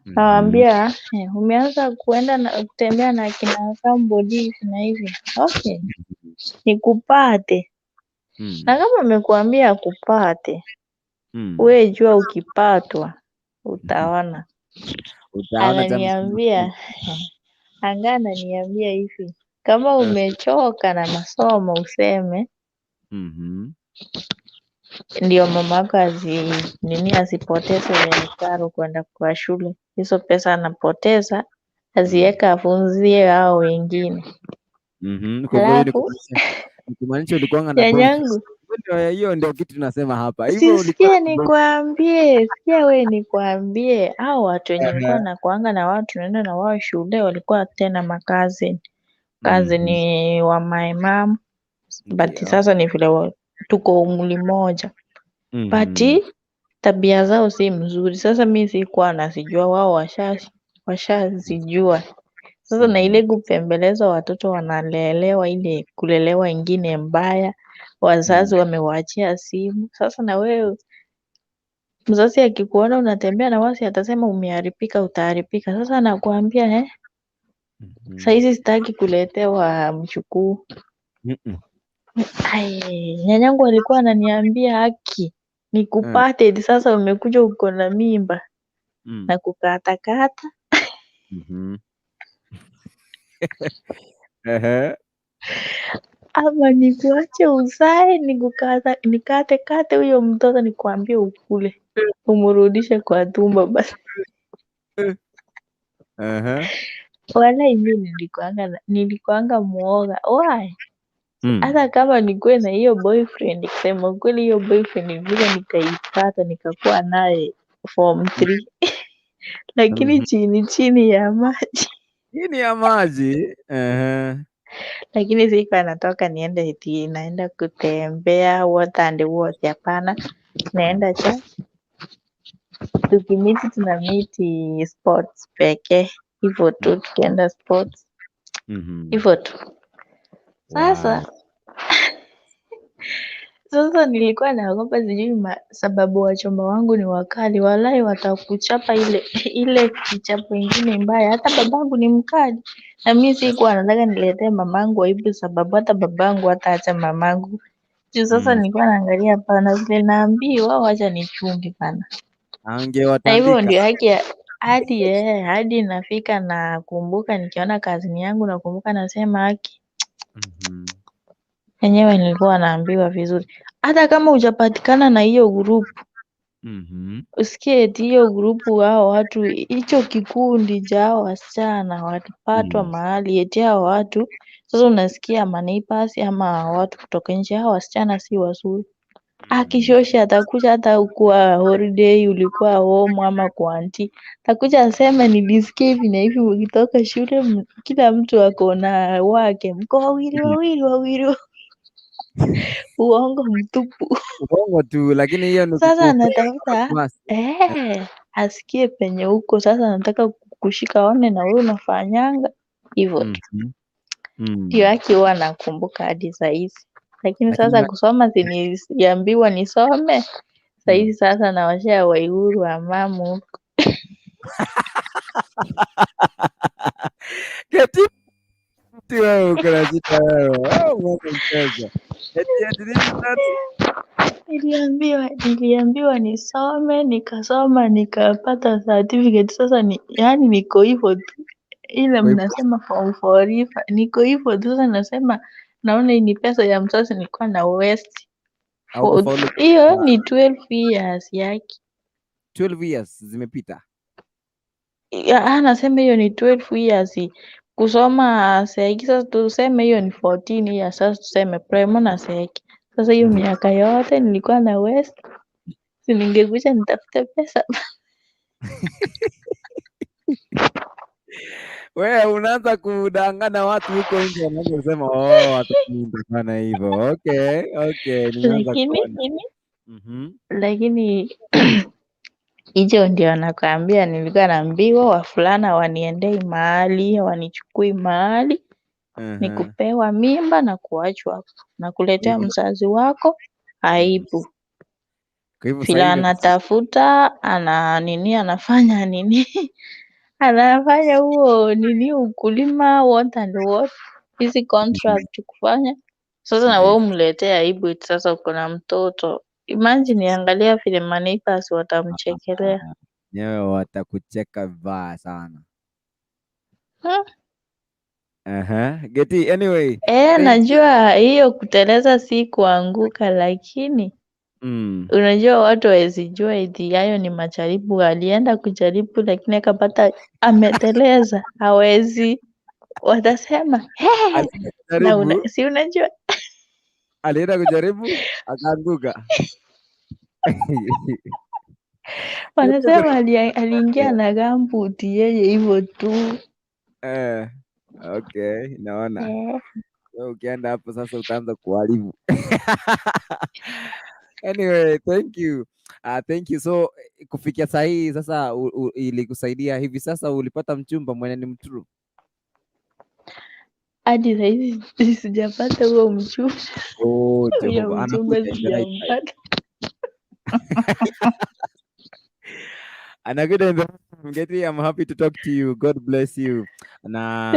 Nawaambia umeanza kutembea na kina somebody hivi na hivi. Okay. Nikupate. Na kama amekuambia akupate, wewe jua ukipatwa utaona. Ananiambia hivi, kama umechoka na masomo useme ndio mamako asipoteze karo kwenda kwa shule. Hizo pesa anapoteza aziweka afunzie hao wengine. Kumaanisha ulikuwa na nyanyangu, hiyo ndio kitu tunasema hapa. Sikia nikwambie, hao watu wenye nilikuwa nakuanga na wao tunaenda na wao shule walikuwa tena makazi ni wa my mom, but sasa ni vile tuko umri moja, but tabia zao si mzuri. Sasa mi sikuwa nasijua, wao washazijua. Sasa na ile kupembeleza watoto wanalelewa, ile kulelewa ingine mbaya, wazazi wamewaachia simu. Sasa na wewe mzazi akikuona unatembea na wasi atasema umeharibika, utaharibika. Sasa nakuambia saizi sitaki kuletewa mchukuu. Nyanyangu alikuwa ananiambia haki, nikupate eti sasa umekuja uko na mimba na kukatakata ama nikuache uzae nikatekate huyo mtoto nikwambie ukule umrudishe kwa tumbo basi. Walai mi nilikuanga muoga why hata kama nikuwe na hiyo boyfriend, kusema ukweli hiyo boyfriend vile nikaipata nikakuwa naye form 3 lakini chini ya maji Chini ya maji. lakini sikuwa natoka niende eti naenda kutembea what and what, hapana. Naenda tukimiti tunamiti sports pekee hivyo tu, tukienda sports hivyo tu. Sasa nilikuwa naogopa sijui sababu wachomba wangu ni wakali, walai watakuchapa ile kichapo ingine mbaya. Hata babangu ni mkali na mimi sikuwa nataka niletee mamangu aibu, sababu hata babangu hataacha mamangu juu. Sasa nilikuwa naangalia pana vile naambiwa, wacha nichunge pana, na hivyo ndio haki hadi nafika nakumbuka, nikiona kazini yangu nakumbuka nasema haki enyewe nilikuwa naambiwa vizuri, hata kama hujapatikana na hiyo grupu usikie eti hiyo grupu hao watu, hicho kikundi cha hao wasichana walipatwa mahali eti hao watu. Sasa unasikia maneighbors ama watu kutoka nje, hao wasichana si wazuri. Akishoshi atakuja hata ukuwa holiday ulikuwa home ama kwa auntie, atakuja aseme nilisikia hivi na hivi ukitoka shule kila mtu ako na wake, mko wawili uongo mtupu. Uongo tu, lakini hiyo ni Sasa anatafuta asikie penye huko. Sasa anataka kushika one na wewe unafanyanga hivyo tu. Ndio haki huwa nakumbuka hadi saa hizi, lakini sasa kusoma niliambiwa nisome saa hizi. Sasa nawashia Waiguru wa mamu huko niliambiwa nisome, nikasoma, nikapata certificate. Sasa yani niko hivyo tu, ile mnasema form 4 niko hivyo tu. Sasa nasema naona hii ni pesa ya mzazi, nilikuwa na waste hiyo. Ni 12 years yake, 12 years zimepita. Nasema hiyo ni 12 years kusoma seki. Sasa tuseme hiyo ni 14 years. Sasa tuseme primo na seki. Sasa hiyo miaka yote nilikuwa na waste, si ningekuja nitafute pesa. Wewe unaanza kudanganya watu huko nje, wanaanza kusema atakuindana hivyo. Okay, nimeanza kuona. Lakini hicho ndio nakwambia, nilikuwa naambiwa wafulana waniendei mahali, wanichukui mahali, ni kupewa mimba na kuachwa hapo na kuletea mzazi wako aibu. Vile anatafuta anafanya nini anafanya huo nini ukulima what and what, hizi contract kufanya. Sasa na wewe umletee aibu. Sasa uko na mtoto, imagine, angalia vile maneighbors watamchekelea. Nyewe watakucheka vibaya sana. Geti, anyway. Najua hiyo kuteleza si kuanguka, lakini unajua watu hawezi jua eti hayo ni majaribu. Alienda kujaribu lakini akapata ameteleza, hawezi, watasema si unajua alienda kujaribu akaanguka. wanasema aliingia na gambuti yeye hivyo tu. Okay, naona ukienda hapo sasa utaanza kuharibu. Anyway, thank you. So kufikia saa hii sasa ilikusaidia hivi sasa ulipata mchumba mwenye ni mtrue? Hadi saa hizi sijapata huo mchumba. Jehova sijampata. Anakuja Geti, I'm happy to talk to you. God bless you. Na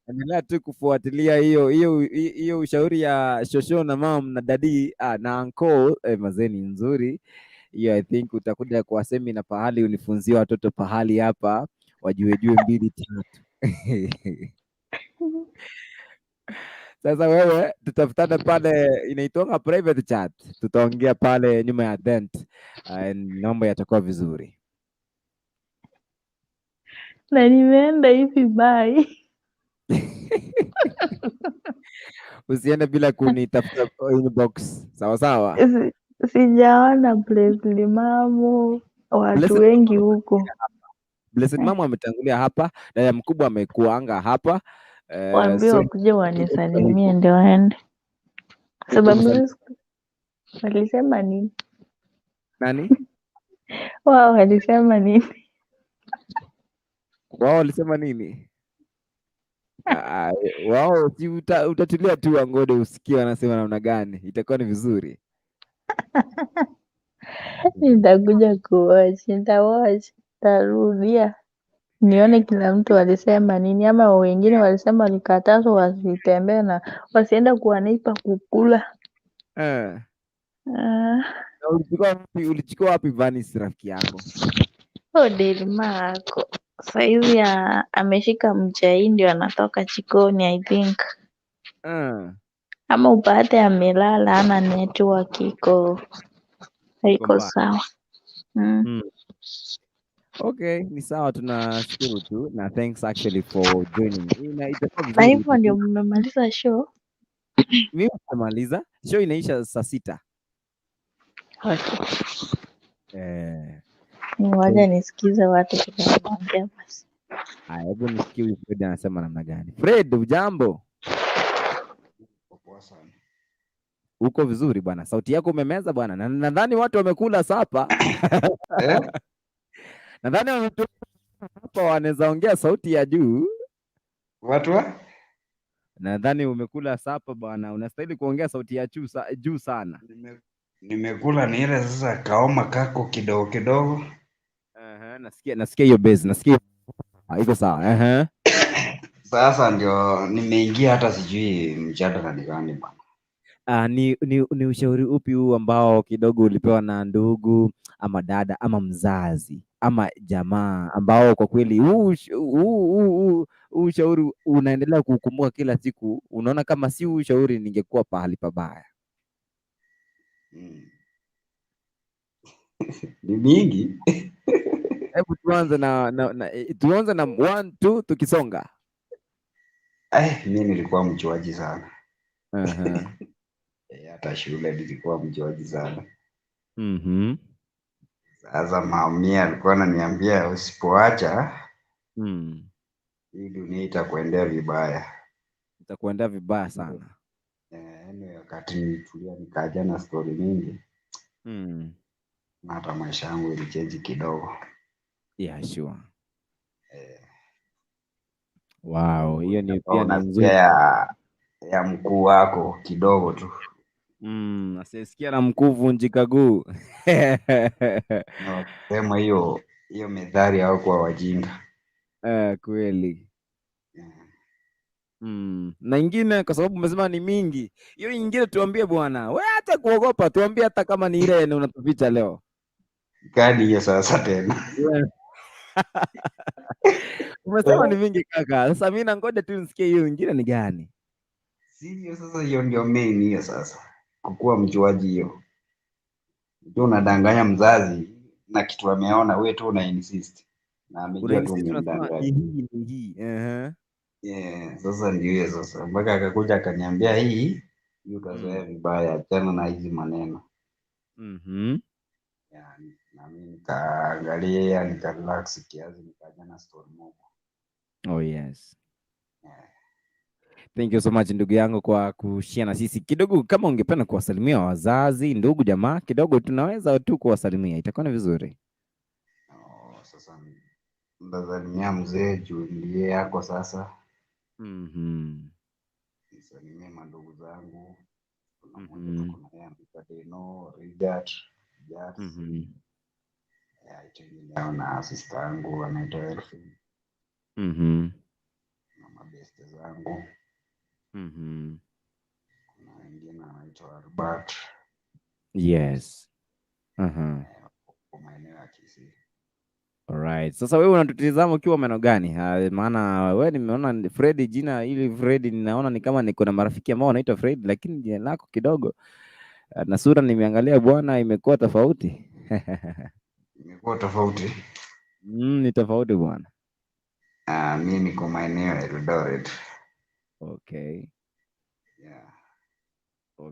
endelea tu kufuatilia hiyo ushauri ya shosho na mam na dadi na uncle mazeni nzuri hiyo. I think utakuja kwa semina pahali unifunzie watoto pahali hapa wajue mbili tatu. Sasa wewe tutafutana pale inaitwa private chat, tutaongea pale nyuma ya tent, mambo yatakuwa vizuri. Na nimeenda hivi bye. Usiende bila kunitafuta inbox, sawa sawa. Sijaona Blessed Mamo, watu wengi huko. Blessed Mama ametangulia hapa, dada mkubwa amekuanga hapa. Waambie wakuje wanisalimie ndio waende. Sababu walisema nini? Nani? Wao walisema nini? Wao walisema nini? Wao si utatulia tu angode usikie wanasema namna gani, itakuwa ni vizuri. Nitakuja kuwatch, nitarudia nione kila mtu alisema nini, ama wengine walisema walikatazwa wasitembee na wasienda kuanipa kukula. Ulichukua wapi Vanis rafiki yako? Delima ako saizi ameshika mchai ndio anatoka chikoni I think. Ama upate amelala ana network haiko sawa. Okay, ni sawa, tunashukuru tu na thanks actually for joining. Na hivyo ndio mmemaliza show? Mimi nimemaliza. Show inaisha saa 6. Okay. Ngoja nisikize watu wanaongea basi. Hebu nisikie huyu Fred anasema namna gani. Fred, ujambo? Uko vizuri bwana. Sauti yako umemeza bwana. Na nadhani watu wamekula sapa. Nadhani hapa wanaweza ongea sauti ya juu. Watu nadhani umekula sapa bwana. Unastahili kuongea sauti ya juu sana. Nimekula ni ile sasa kaoma kako kidogo kidogo. Nasikia hiyo base, nasikia iko sawa. Sasa ndio nimeingia, hata sijui mjadala ni gani bwana. Ni ushauri upi huu ambao kidogo ulipewa na ndugu ama dada ama mzazi ama jamaa ambao kwa kweli huu ushauri unaendelea kukumbuka kila siku, unaona kama si ushauri ningekuwa pahali pabaya? Ni mingi. Hebu tuanze na 1 2 tukisonga. Mimi nilikuwa mjuaji sana. Hata shule nilikuwa mjuaji sana. Sasa mami alikuwa ananiambia usipoacha hii dunia itakuendea vibaya. Itakuendea vibaya sana. Wakati nilitulia nikaja na story mingi. Na hata maisha yangu ilichange kidogo. Yeah, sure. Wow, hiyo ni pia ni nzuri. Ya mkuu wako kidogo tu. Asisikia na mkuu vunjika guu. Sema hiyo methali hawakuwa wajinga. Kweli. Na ingine kwa sababu umesema ni mingi. Hiyo nyingine tuambie bwana. Wewe hata kuogopa, tuambie hata kama ni ile unatuficha leo. Gani hiyo sasa tena? Umesema ni mingi kaka. Sasa mimi nangoja tu nisikie hiyo nyingine ni gani. Sio sasa, hiyo ndio main hiyo sasa. Kukuwa mjuaji hiyo. Ndio unadanganya mzazi na kitu ameona, wewe tu una insist. Na amejua tu umemdanganya. Hii. Sasa ndio hiyo sasa. Mpaka akakuja akaniambia hii utazoea vibaya, achana na hizi maneno. Na mimi nikaangalia, nikarelax kiasi, nikaja na story moja. Oh yes. Thank you so much ndugu yangu kwa kushare na sisi kidogo. Kama ungependa kuwasalimia wazazi, ndugu, jamaa kidogo, tunaweza tu kuwasalimia, itakuwa ni vizuri. Sasa ndazalimia mzee juu ndiye yako sasa. Nisalimie mandugu zangu. Kuna Deno, Richard, na sister yangu anaitwa Elfin. mabeste zangu. Kuna wengine wanaitwa Albert. Yes. Kwa maeneo ya Kisii. Alright. Sasa wewe unatutizama ukiwa maeneo gani? Maana wewe nimeona Fred, jina ili Fred ninaona ni kama niko na marafiki ambao wanaitwa Fred, lakini jina lako kidogo na sura nimeangalia bwana imekuwa tofauti. Imekuwa tofauti? Ni tofauti bwana. Mimi niko maeneo ya Eldoret. Okay. Yeah.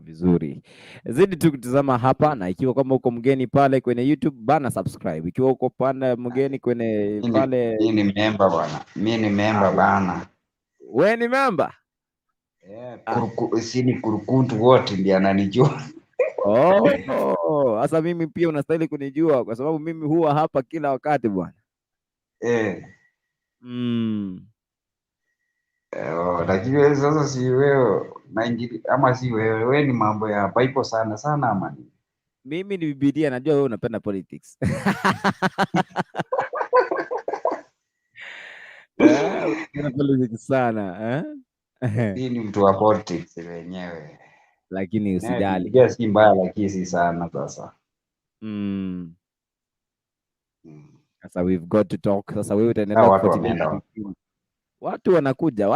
Vizuri. Zidi tu kutazama hapa, na ikiwa kama uko mgeni pale kwenye YouTube bana subscribe. Ikiwa uko pale mgeni kwenye pale, mimi ni member bwana. Mimi ni member bana. Wewe ni member? Si ni kurukuntu wote ndiye ananijua. Sasa mimi pia unastahili kunijua kwa sababu mimi huwa hapa kila wakati bwana. Lakini sasa si wewe ama si wewe ni mambo ya Bible sana sana ama ni? Mimi ni Biblia, najua wewe unapenda politics. Unapenda politics sana, Mimi ni mtu wa politics wenyewe. Lakini usijali. Yeah, si mbaya lakini si sana sasa. Sasa we've got to talk. Sasa wewe utaendelea kufuatilia. Watu wanakuja.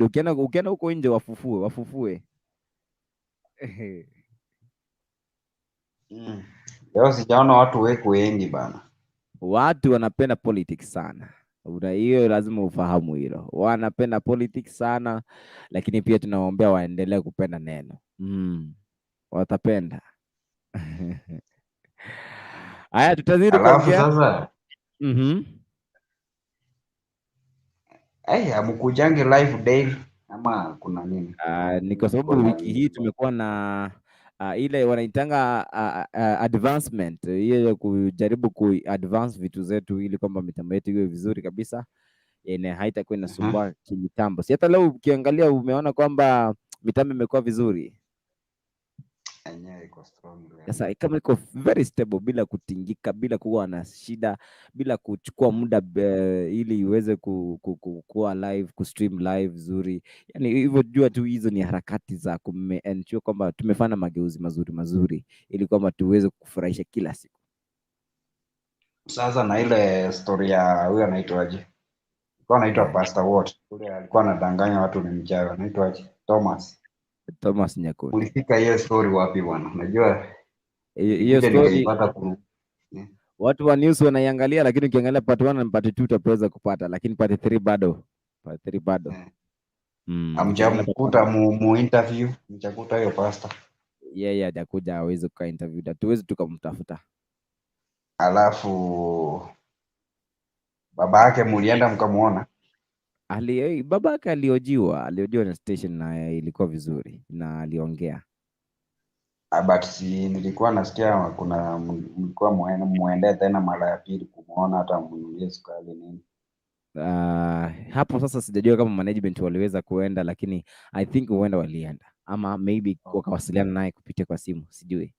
Ukienda huko nje wafufue. Leo sijaona watu wengi bana. Watu wanapenda politics sana. Hiyo lazima ufahamu hilo. Wanapenda politics sana, lakini pia tunawaombea waendelee kupenda neno. Watapenda. Haya, tutazidi kuongea. Sasa. Hamkujange live daily ama kuna nini? Ni kwa sababu wiki hii tumekuwa na ile wanaitanga advancement, hiyo kujaribu ku-advance vitu zetu ili kwamba mitambo yetu iwe vizuri kabisa, haitakuwa inasumbua kimitambo. Si hata leo ukiangalia umeona kwamba mitambo imekuwa vizuri. Iko strong. Sasa kama iko very stable, bila kutingika, bila kuwa na shida, bila kuchukua muda ili iweze kuwa live, kustream live vizuri. Yani hivyo jua tu hizo ni harakati za ensure kwamba tumefanya mageuzi mazuri ili kwamba tuweze kufurahisha kila siku. Sasa na ile story ya huyo anaitwaje? Alikuwa anaitwa Pastor Watt. Yule alikuwa anadanganya watu ni mchawi. Anaitwaje? Thomas Nyakundi. Ulifika hiyo story wapi bwana? Unajua hiyo story watu wa news wanaiangalia, lakini ukiangalia part 1 na part 2 utaweza kupata, lakini part 3 bado. Amjamkuta mu interview, mchakuta hiyo pastor. Yeye hajakuja hawezi kukaa interview, hatuwezi tukamtafuta. Alafu baba yake mulienda mkamuona? Baba yake aliojiwa na station na ilikuwa vizuri na aliongea. But si nilikuwa nasikia kuna mlikuwa muende tena mara ya pili kumuona hata mnunulie sukari nini. Hapo sasa sijajua kama management waliweza kuenda, lakini I think huenda walienda ama maybe wakawasiliana naye kupitia kwa simu, sijui.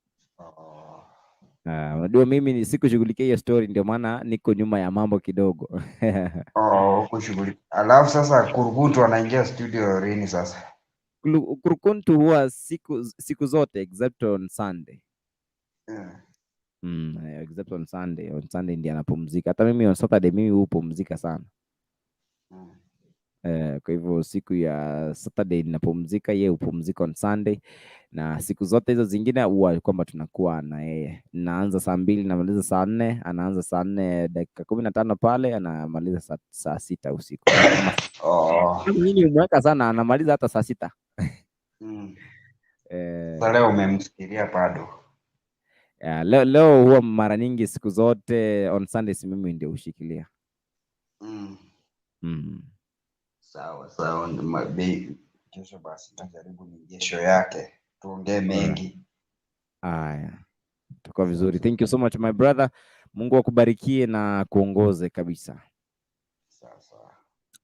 Unajua mimi sikushughulikia hiyo story, ndio maana niko nyuma ya mambo kidogo. Kushughulika. Alafu sasa Kurukuntu anaingia studio lini sasa? Kurukuntu huwa siku zote except on Sunday. Except on Sunday. On Sunday ndiye anapumzika. Hata mimi on Saturday mimi hupumzika sana. Kwa hivyo siku ya Saturday ninapumzika, yeye hupumzika on Sunday, na siku zote hizo zingine huwa kwamba tunakuwa na yeye. Naanza saa 2 namaliza saa 4, anaanza saa 4 dakika 15 pale, anamaliza saa 6 usiku. Mimi umeweka sana, anamaliza hata saa 6. Sasa leo umemsikilia bado? Leo huwa mara nyingi siku zote on Sundays mimi ndio ushikilia. Sawa. Kesho basi tajaribu ni kesho yake. Tuongee mengi. Haya. Tuko vizuri. Thank you so much my brother. Mungu akubarikie na kuongoze kabisa. Sawa.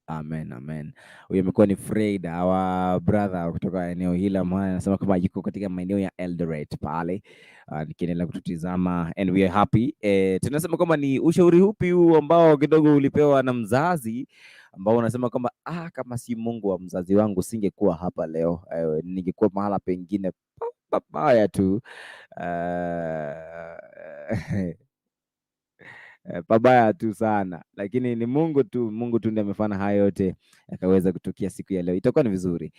Amen, amen. Huyo amekuwa ni Fred, our brother kutoka eneo hili, ambaye anasema kama yuko katika maeneo ya Eldoret pale, nikiendelea kututizama and we are happy. Tunasema kama ni ushauri upi huu ambao kidogo ulipewa na mzazi, ambao unasema kwamba kama si Mungu wa mzazi wangu singekuwa hapa leo, ningekuwa mahala pengine pabaya tu. Pabaya tu sana, lakini ni Mungu tu ndiye amefanya haya yote akaweza kutukia siku ya leo. Itakuwa ni vizuri.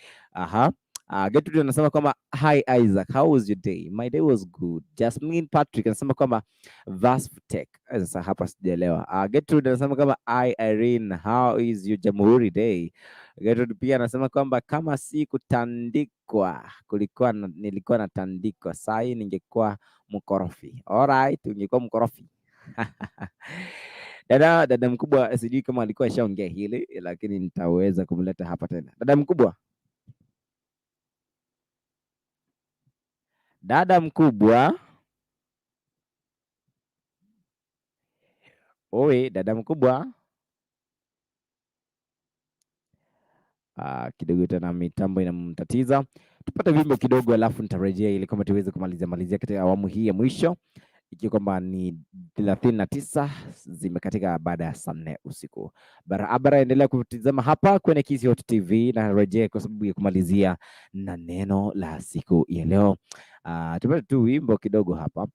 Gertrude anasema kwamba hi Isaac, how was your day? My day was good. Jasmine Patrick anasema kwamba verse tech. Sasa hapa sijaelewa. Gertrude anasema kwamba hi Irene, how is your Jamhuri day? Gertrude pia anasema kwamba kama si kutandikwa nilikuwa natandikwa, saa hii ningekuwa mkorofi. Alright, ungekuwa mkorofi. Dada mkubwa, sijui kama alikuwa ashaongea hili, lakini nitaweza kumleta hapa tena. Dada mkubwa, oe, dada mkubwa. Kidogo tena mitambo inamtatiza, tupate wimbo kidogo alafu nitarejea ili kama tuweze kumalizia katika awamu hii ya mwisho, ikiwa kwamba ni 39 zimekatika baada ya saa 4 usiku. Barabara, endelea kutizama hapa kwenye Kisi Hot TV na rejea kwa sababu ya kumalizia na neno la siku ya leo. Tupate tu wimbo kidogo hapa,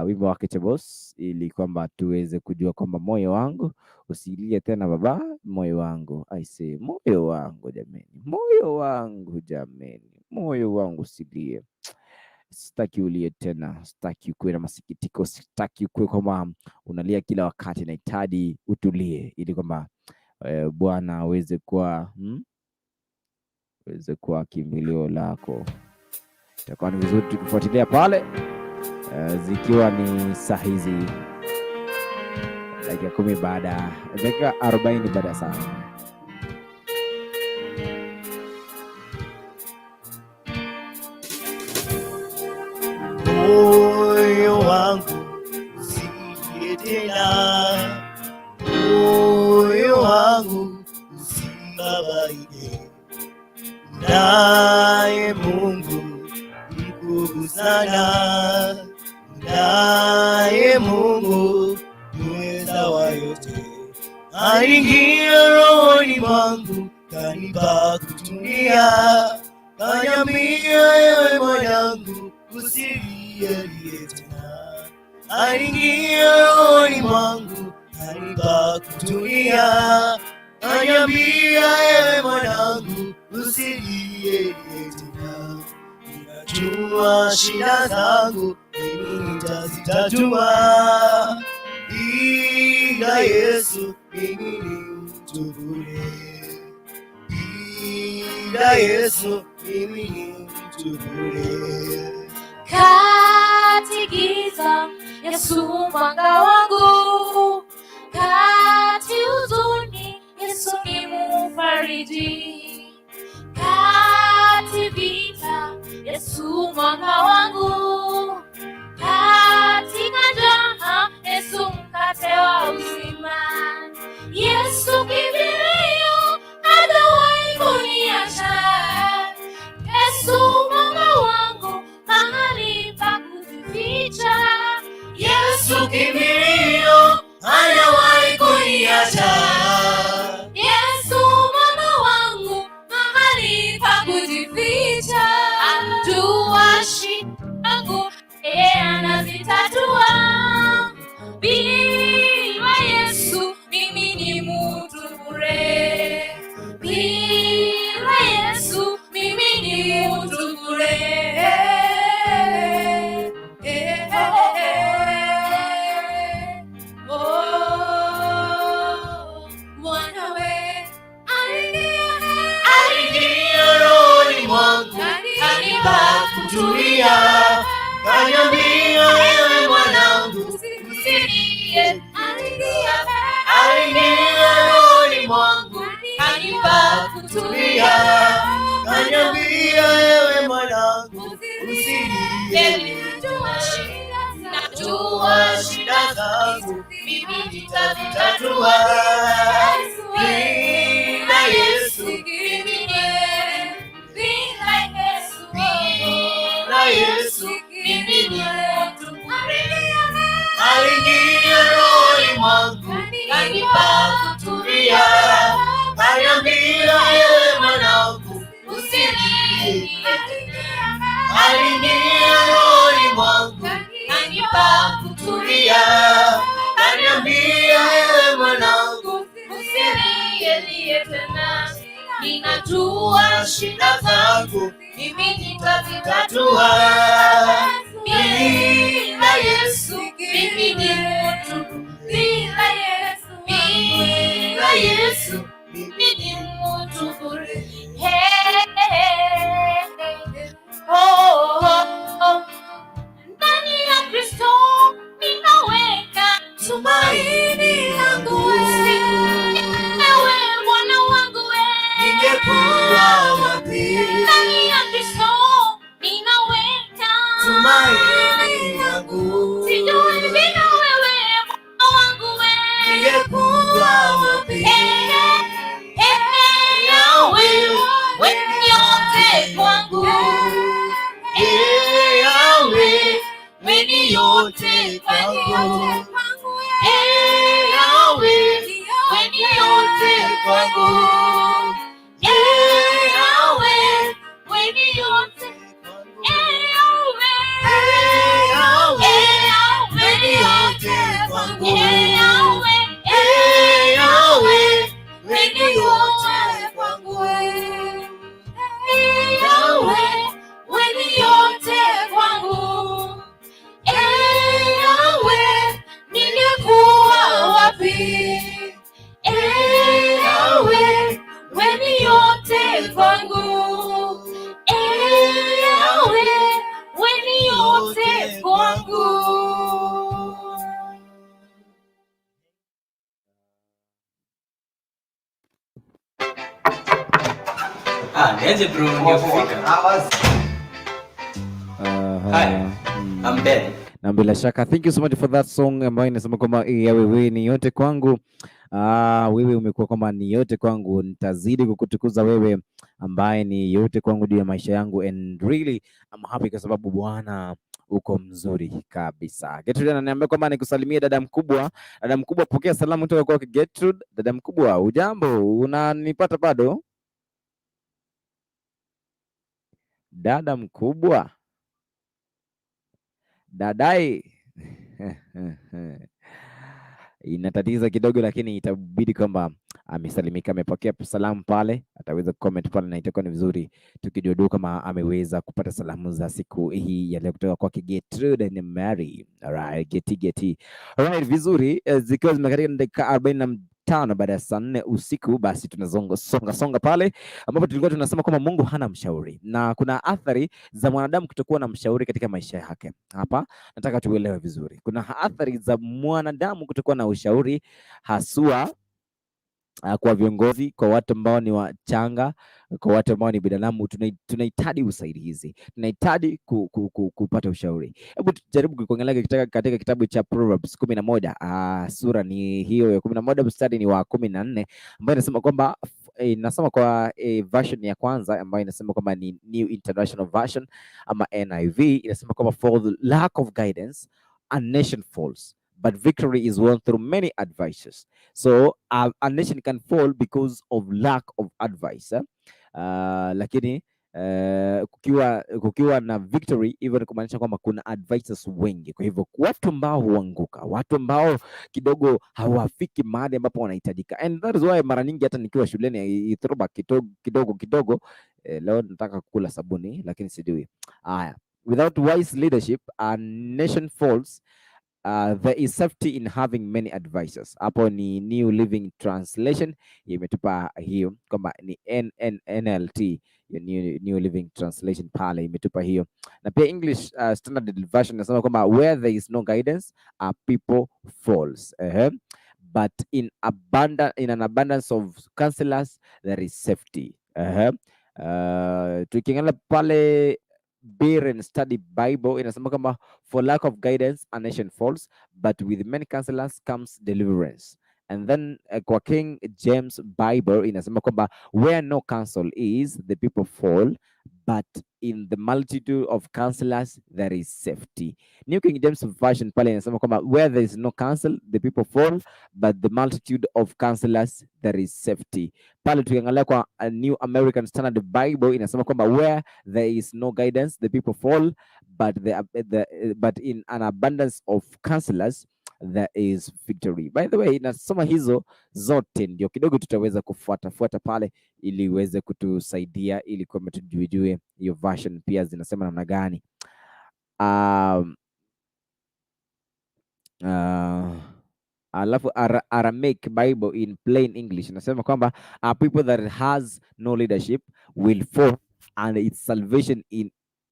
wimbo wa Boss, ili kwamba tuweze kujua kwamba moyo wangu usilie tena baba, moyo wangu, I say moyo wangu jameni, moyo wangu usilie. Sitaki ulie tena, sitaki ukuwe na masikitiko, sitaki ukuwe kwamba unalia kila wakati. Nahitaji utulie ili kwamba Bwana aweze kuwa kimbilio lako. Itakuwa ni vizuri tukifuatilia pale, zikiwa ni saa hizi dakika 40 baada ya saa. Moyo wangu usilie tena, moyo wangu usibabaike, naye Mungu mkuu sana, naye Mungu mweza wa yote, aingia rohoni mwangu, kanipa kutulia, kaniambia ewe mwanangu usilie tena, aingia rohoni mwangu, kanipa kutulia, kaniambia ewe mwanangu usilie tena. Ninajua shida zangu mimi nitazitatua, bila Yesu mimi ni mtu bure, bila Yesu mimi ni mtu bure. Kati giza Yesu mwanga wangu, kati huzuni Yesu ni mfariji, kati vita Yesu mwanga wangu, katika njaa Yesu mkate wa uzima. Yesu kimbilio, hajawahi kuniacha. Yesu mwanga wangu, mahali pa kujificha. Yesu kimbilio, hajawahi kuniacha. Yesu mwanga wangu, mahali pa kujificha. Anajua shida zangu, yeye anazitatua. Bila Yesu mimi ni mtu bure, bila Yesu mimi ni mtu bure. Mwanawe aliingia rohoni mwangu, kanipa kutulia, kaniambia ewe mwanangu usilie. Aliingia rohoni mwangu, kanipa kutulia, kaniambia ewe mwanangu usilie. Najua shida zangu mimi nitazitatua. kutulia, kaniambia ewe mwanangu usilie. Aliingia rohoni mwangu kanipa kutulia, kaniambia ewe mwanangu usilie tena. Ninajua shida zangu mimi nitazitatua, bila Yesu mimi ni mtu, bila Yesu mimi ni mtu bure. Ndani ya Kristo ninaweka tumaini langu, ewe Bwana wangu ningekuwa wapi? Ndani ya Kristo ninaweka tumaini langu, sijui bila wewe Bwana wangu ningekuwa wapi? Yawe wewe yote kwangu, Yawe wewe yote kwangu, Yawe wewe yote kwangu, Yawe wewe yote, Yawe wewe yote kwangu, Yawe wewe yote kwangu, Yawe wewe yote kwangu, Yawe ningekuwa wapi? Yawe wewe yote kwangu, Yawe wewe yote kwangu. Niaje bro, nimefika. Hi, I'm Ben. Na bila shaka thank you so much for that song ambayo inasema kwamba wewe ni yote kwangu. Wewe umekuwa kwamba ni yote kwangu, nitazidi kukutukuza wewe ambaye ni yote kwangu juu ya maisha yangu, and really I'm happy kwa sababu Bwana uko mzuri kabisa. Gertrude ananiambia kwamba nikusalimie dada mkubwa. Dada mkubwa, pokea salamu kutoka kwa Gertrude. Dada mkubwa, ujambo? Unanipata bado? Dada mkubwa, dadai inatatiza kidogo, lakini itabidi kwamba amesalimika, amepokea salamu pale, ataweza comment pale na itakuwa ni vizuri tukidodo kama ameweza kupata salamu za siku hii ya leo kutoka kwa Gertrude na Mary. Alright, geti. Alright, vizuri, zikiwa zimekatika dakika 45 baada ya saa 4 usiku, basi tunasonga pale ambapo tulikuwa tunasema kwamba Mungu hana mshauri na kuna athari za mwanadamu kutokuwa na mshauri katika maisha yake. Hapa nataka tuelewe vizuri, kuna athari za mwanadamu kutokuwa na ushauri, haswa kwa viongozi, kwa watu ambao ni wachanga, kwa watu ambao ni binadamu. Tunahitaji usaidizi, tunahitaji kupata ushauri. Hebu tujaribu kuangalia katika kitabu cha Proverbs 11, sura ni hiyo ya 11, mstari ni wa 14, ambayo inasema kwamba nasoma kwa version ya kwanza ambayo inasema kwamba ni New International Version ama NIV, inasema kwamba for the lack of guidance a nation falls, but victory is won through many advices. So a nation can fall because of lack of advice. Lakini kukiwa na victory, hivyo ni kumaanisha kwamba kuna advisors wengi. Kwa hivyo watu ambao huanguka, watu ambao kidogo hawafiki mahali ambapo wanahitajika, and that is why mara nyingi hata nikiwa shuleni throwback kidogo leo nataka kukula sabuni lakini sijui. Without wise leadership a nation falls. There is safety in having many advisors. Hapo ni New Living Translation imetupa hiyo kwamba ni NLT, New Living Translation pale imetupa hiyo, na pia English Standard Version inasema kwamba where there is no guidance a people falls. But in an abundance of counselors there is safety. Tukiangalia pale Bear and Study Bible inasema kwamba for lack of guidance a nation falls, but with many counselors comes deliverance. And then kwa King James Bible inasema kwamba where no counsel is the people fall, but in the multitude of counselors there is safety. New King James Version pale inasema kwamba where there is no counsel the people fall, but the multitude of counselors there is safety. Pale tukiangalia kwa a New American Standard Bible inasema kwamba where there is no guidance the people fall, but in an abundance of counselors there is victory. By the way, nasoma hizo zote ndio kidogo tutaweza kufuata pale ili iweze kutusaidia ili kwamba tujue hiyo version pia zinasema namna gani. Alafu Aramaic Bible in plain English nasema kwamba people that has no leadership will fall and its salvation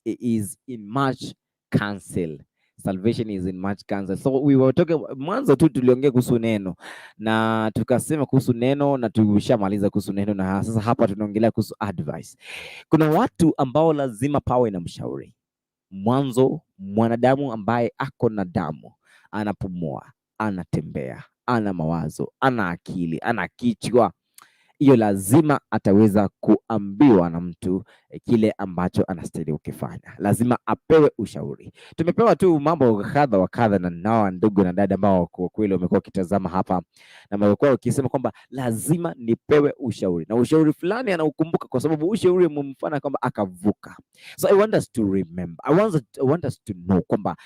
is in much counsel. Salvation is in much counsel. So we were talking, mwanzo tu tuliongea kuhusu neno na tukasema kuhusu neno na tushamaliza kuhusu neno, na sasa hapa tunaongelea kuhusu advice. Kuna watu ambao lazima pawe na mshauri. Mwanzo, mwanadamu ambaye ako na damu, anapumua, anatembea, ana mawazo, ana akili, ana kichwa, hiyo lazima ataweza kuambiwa na mtu kile ambacho anastahili kukifanya. Lazima apewe ushauri. Tumepewa tu mambo kadha wa kadha na nao ndugu na dada ambao kwa kweli wamekuwa kitazama hapa na wamekuwa wakisema kwamba lazima nipewe ushauri, na ushauri fulani anaukumbuka kwa sababu ushauri umemfanya kwamba akavuka. So I want us to remember, I want us to know kwamba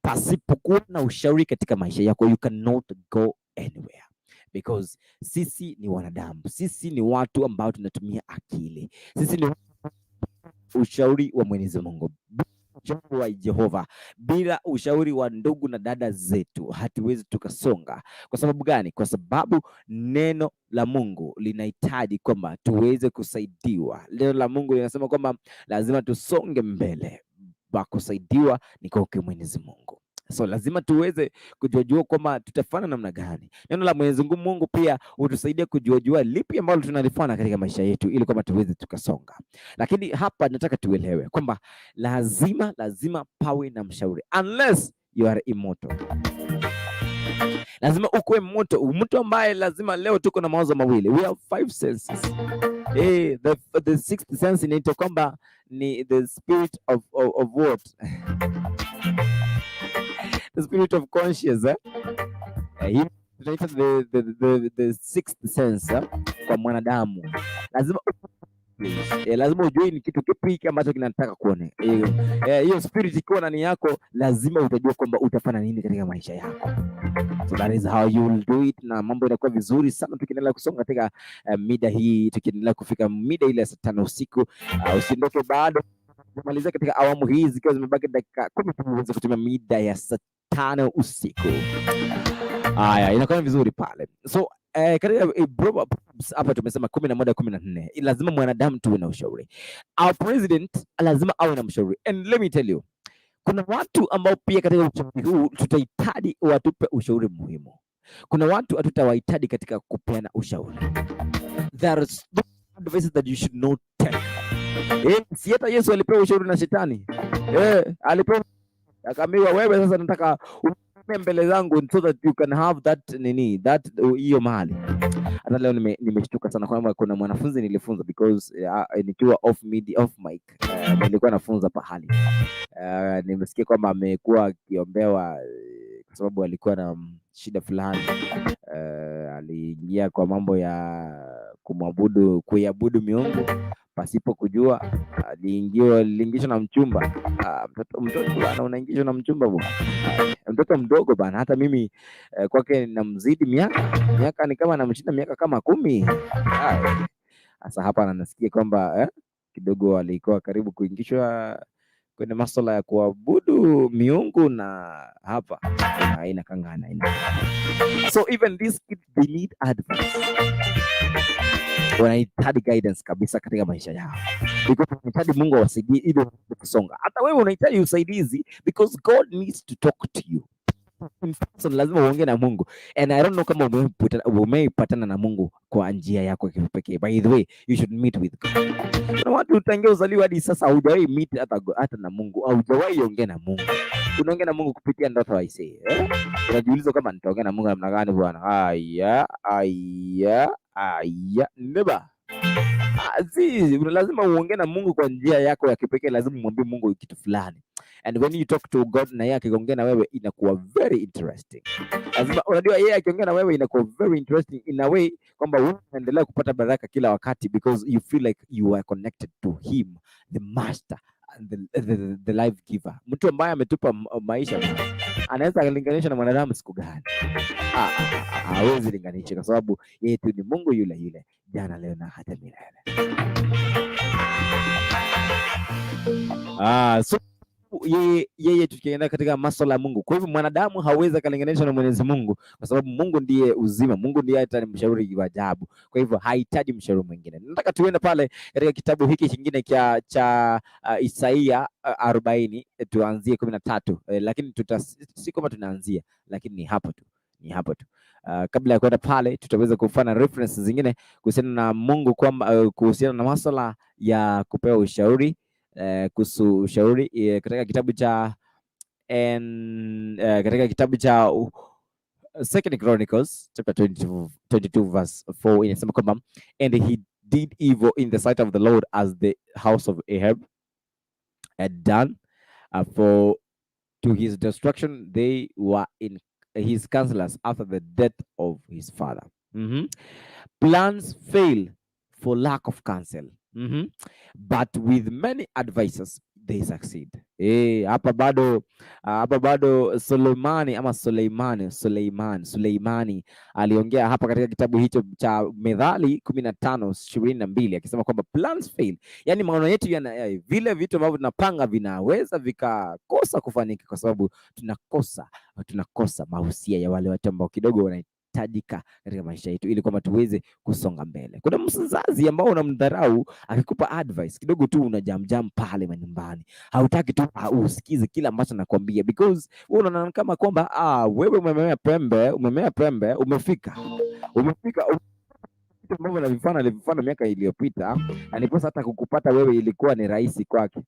pasipokuwa na ushauri katika maisha yako you cannot go anywhere. Because sisi ni wanadamu, sisi ni watu ambao tunatumia akili, sisi ni ushauri wa Mwenyezi Mungu, ushauri wa Jehova. Bila ushauri wa ndugu na dada zetu hatuwezi tukasonga. Kwa sababu gani? Kwa sababu neno la Mungu linahitaji kwamba tuweze kusaidiwa. Neno la Mungu linasema kwamba lazima tusonge mbele, kusaidiwa ni kwa Mwenyezi Mungu. So lazima tuweze kujua kwamba tutafanya namna gani. Neno la Mwenyezi Mungu pia utusaidia kujua lipi ambalo tunalifanya katika maisha yetu ili kwamba tuweze tukasonga. Lakini hapa nataka tuelewe kwamba lazima pawe na mshauri, unless you are immortal. Lazima ukuwe mtu ambaye lazima leo tuko na mawazo mawili. We have 5 senses. The sixth sense inaitwa kwamba ni the spirit of what? The spirit of conscience, the sixth sense kwa mwanadamu. Lazima ujue ni kitu kipi ambacho kinataka kuone. Hiyo spirit ikiwa ndani yako, lazima utajua kwamba utafanya nini katika maisha yako. So that is how you will do it, na mambo yanakuwa vizuri sana tukiendelea kusonga katika mida hii, tukiendelea kufika mida ile saa 5 usiku. Usiondoke bado kumaliza katika awamu hii zikiwa zimebaki dakika 10 tuweze kutumia mida ya saa 5 usiku. Haya, inakuwa vizuri pale. So katika hapa tumesema 11-14 lazima mwanadamu tuwe na ushauri. Our president lazima awe na mshauri. And let me tell you, kuna watu ambao pia katika ushauri huu tutahitaji watupe ushauri muhimu. Kuna watu hatutawahitaji katika kupeana ushauri. There is no advice that you should not take. Si hata Yesu alipewa ushauri na shetani. Alipewa, akaambiwa wewe sasa nataka mbele zangu so that you can have that hiyo mali. Hata leo nimeshtuka sana kwamba kuna mwanafunzi nilifunza because nikiwa off mic nilikuwa nafunza pahali. Nimesikia kwamba amekuwa akiombewa kwa sababu alikuwa na shida fulani. Aliingia kwa mambo ya kuabudu miungu pasipo kujua. Aliingishwa na mchumba. Mtoto bana, unaingishwa na mchumba bwana. Mtoto mdogo bana, hata mimi kwake namzidi miaka ni kama namshinda miaka kama 10. Sasa hapa nasikia kwamba kidogo alikuwa karibu kuingishwa kwenye masuala ya kuabudu miungu, na hapa inakangana. So even these kids, they need advice. Wanahitaji guidance kabisa katika maisha yao, because wanahitaji Mungu awasaidie ili kusonga. Hata wewe unahitaji usaidizi, because God needs to talk to you. So lazima uongee na Mungu, and I don't know kama umeipatana na Mungu kwa njia yako kipekee. By the way, you should meet with God. Kuna watu tangia uzaliwa hadi sasa hujawahi meet hata na Mungu, au hujawahi ongea na Mungu. Unaongea na Mungu kupitia ndoto aisee. Unajiuliza kama nitaongea na Mungu namna gani bwana? Aya, neba. Si lazima uongee na Mungu kwa njia yako ya kipekee, lazima umwambie Mungu kitu fulani. And when you talk to God na yeye akiongea na wewe inakuwa very interesting. Lazima unajua yeye akiongea na wewe inakuwa very interesting in a way kwamba wewe unaendelea kupata baraka kila wakati because you feel like you are connected to him, the master and the life giver. Mtu ambaye ametupa maisha anaweza kulinganisha na mwanadamu siku gani? Hawezi linganisha kwa sababu yeye tu ni Mungu yule yule jana leo na hata milele. So yeye tukienda katika masuala ya Mungu. Kwa hivyo mwanadamu hawezi kulinganisha na Mwenyezi Mungu kwa sababu Mungu ndiye uzima, Mungu ndiye hata ni mshauri wa ajabu. Kwa hivyo hahitaji mshauri mwingine. Nataka tuende pale katika kitabu hiki kingine cha Isaia 40 tuanzie 13, lakini si kama tunaanzia, lakini ni hapo tu. Kabla ya kwenda pale tutaweza kufanya references zingine kuhusiana na Mungu, kwamba kuhusiana na masuala ya kupewa ushauri, kuhusu ushauri katika kitabu cha Second Chronicles chapter 22 verse 4 inasema kwamba and he did evil in the sight of the Lord as the house of Ahab had done, for to his destruction they were in his counselors after the death of his father. Plans fail for lack of counsel, but with many advisors they succeed. Hapa bado Suleimani aliongea hapa katika kitabu hicho cha Methali 15:22 akisema kwamba plans fail, yani maono yetu vile vitu ambavyo tunapanga vinaweza vikakosa kufanyika kwa sababu tunakosa mahusia ya wale watu ambao kidogo wanahitajika katika maisha yetu ili kwamba tuweze kusonga mbele. Kuna mzazi ambao unamdharau akikupa advice kidogo tu unajam pale nyumbani, hautaki tu usikize kila ambacho nakwambia because wewe unaona kama kwamba wewe umemea pembe umefika ambavyo alivifanya miaka iliyopita, aliposa hata kukupata wewe ilikuwa ni rahisi kwake.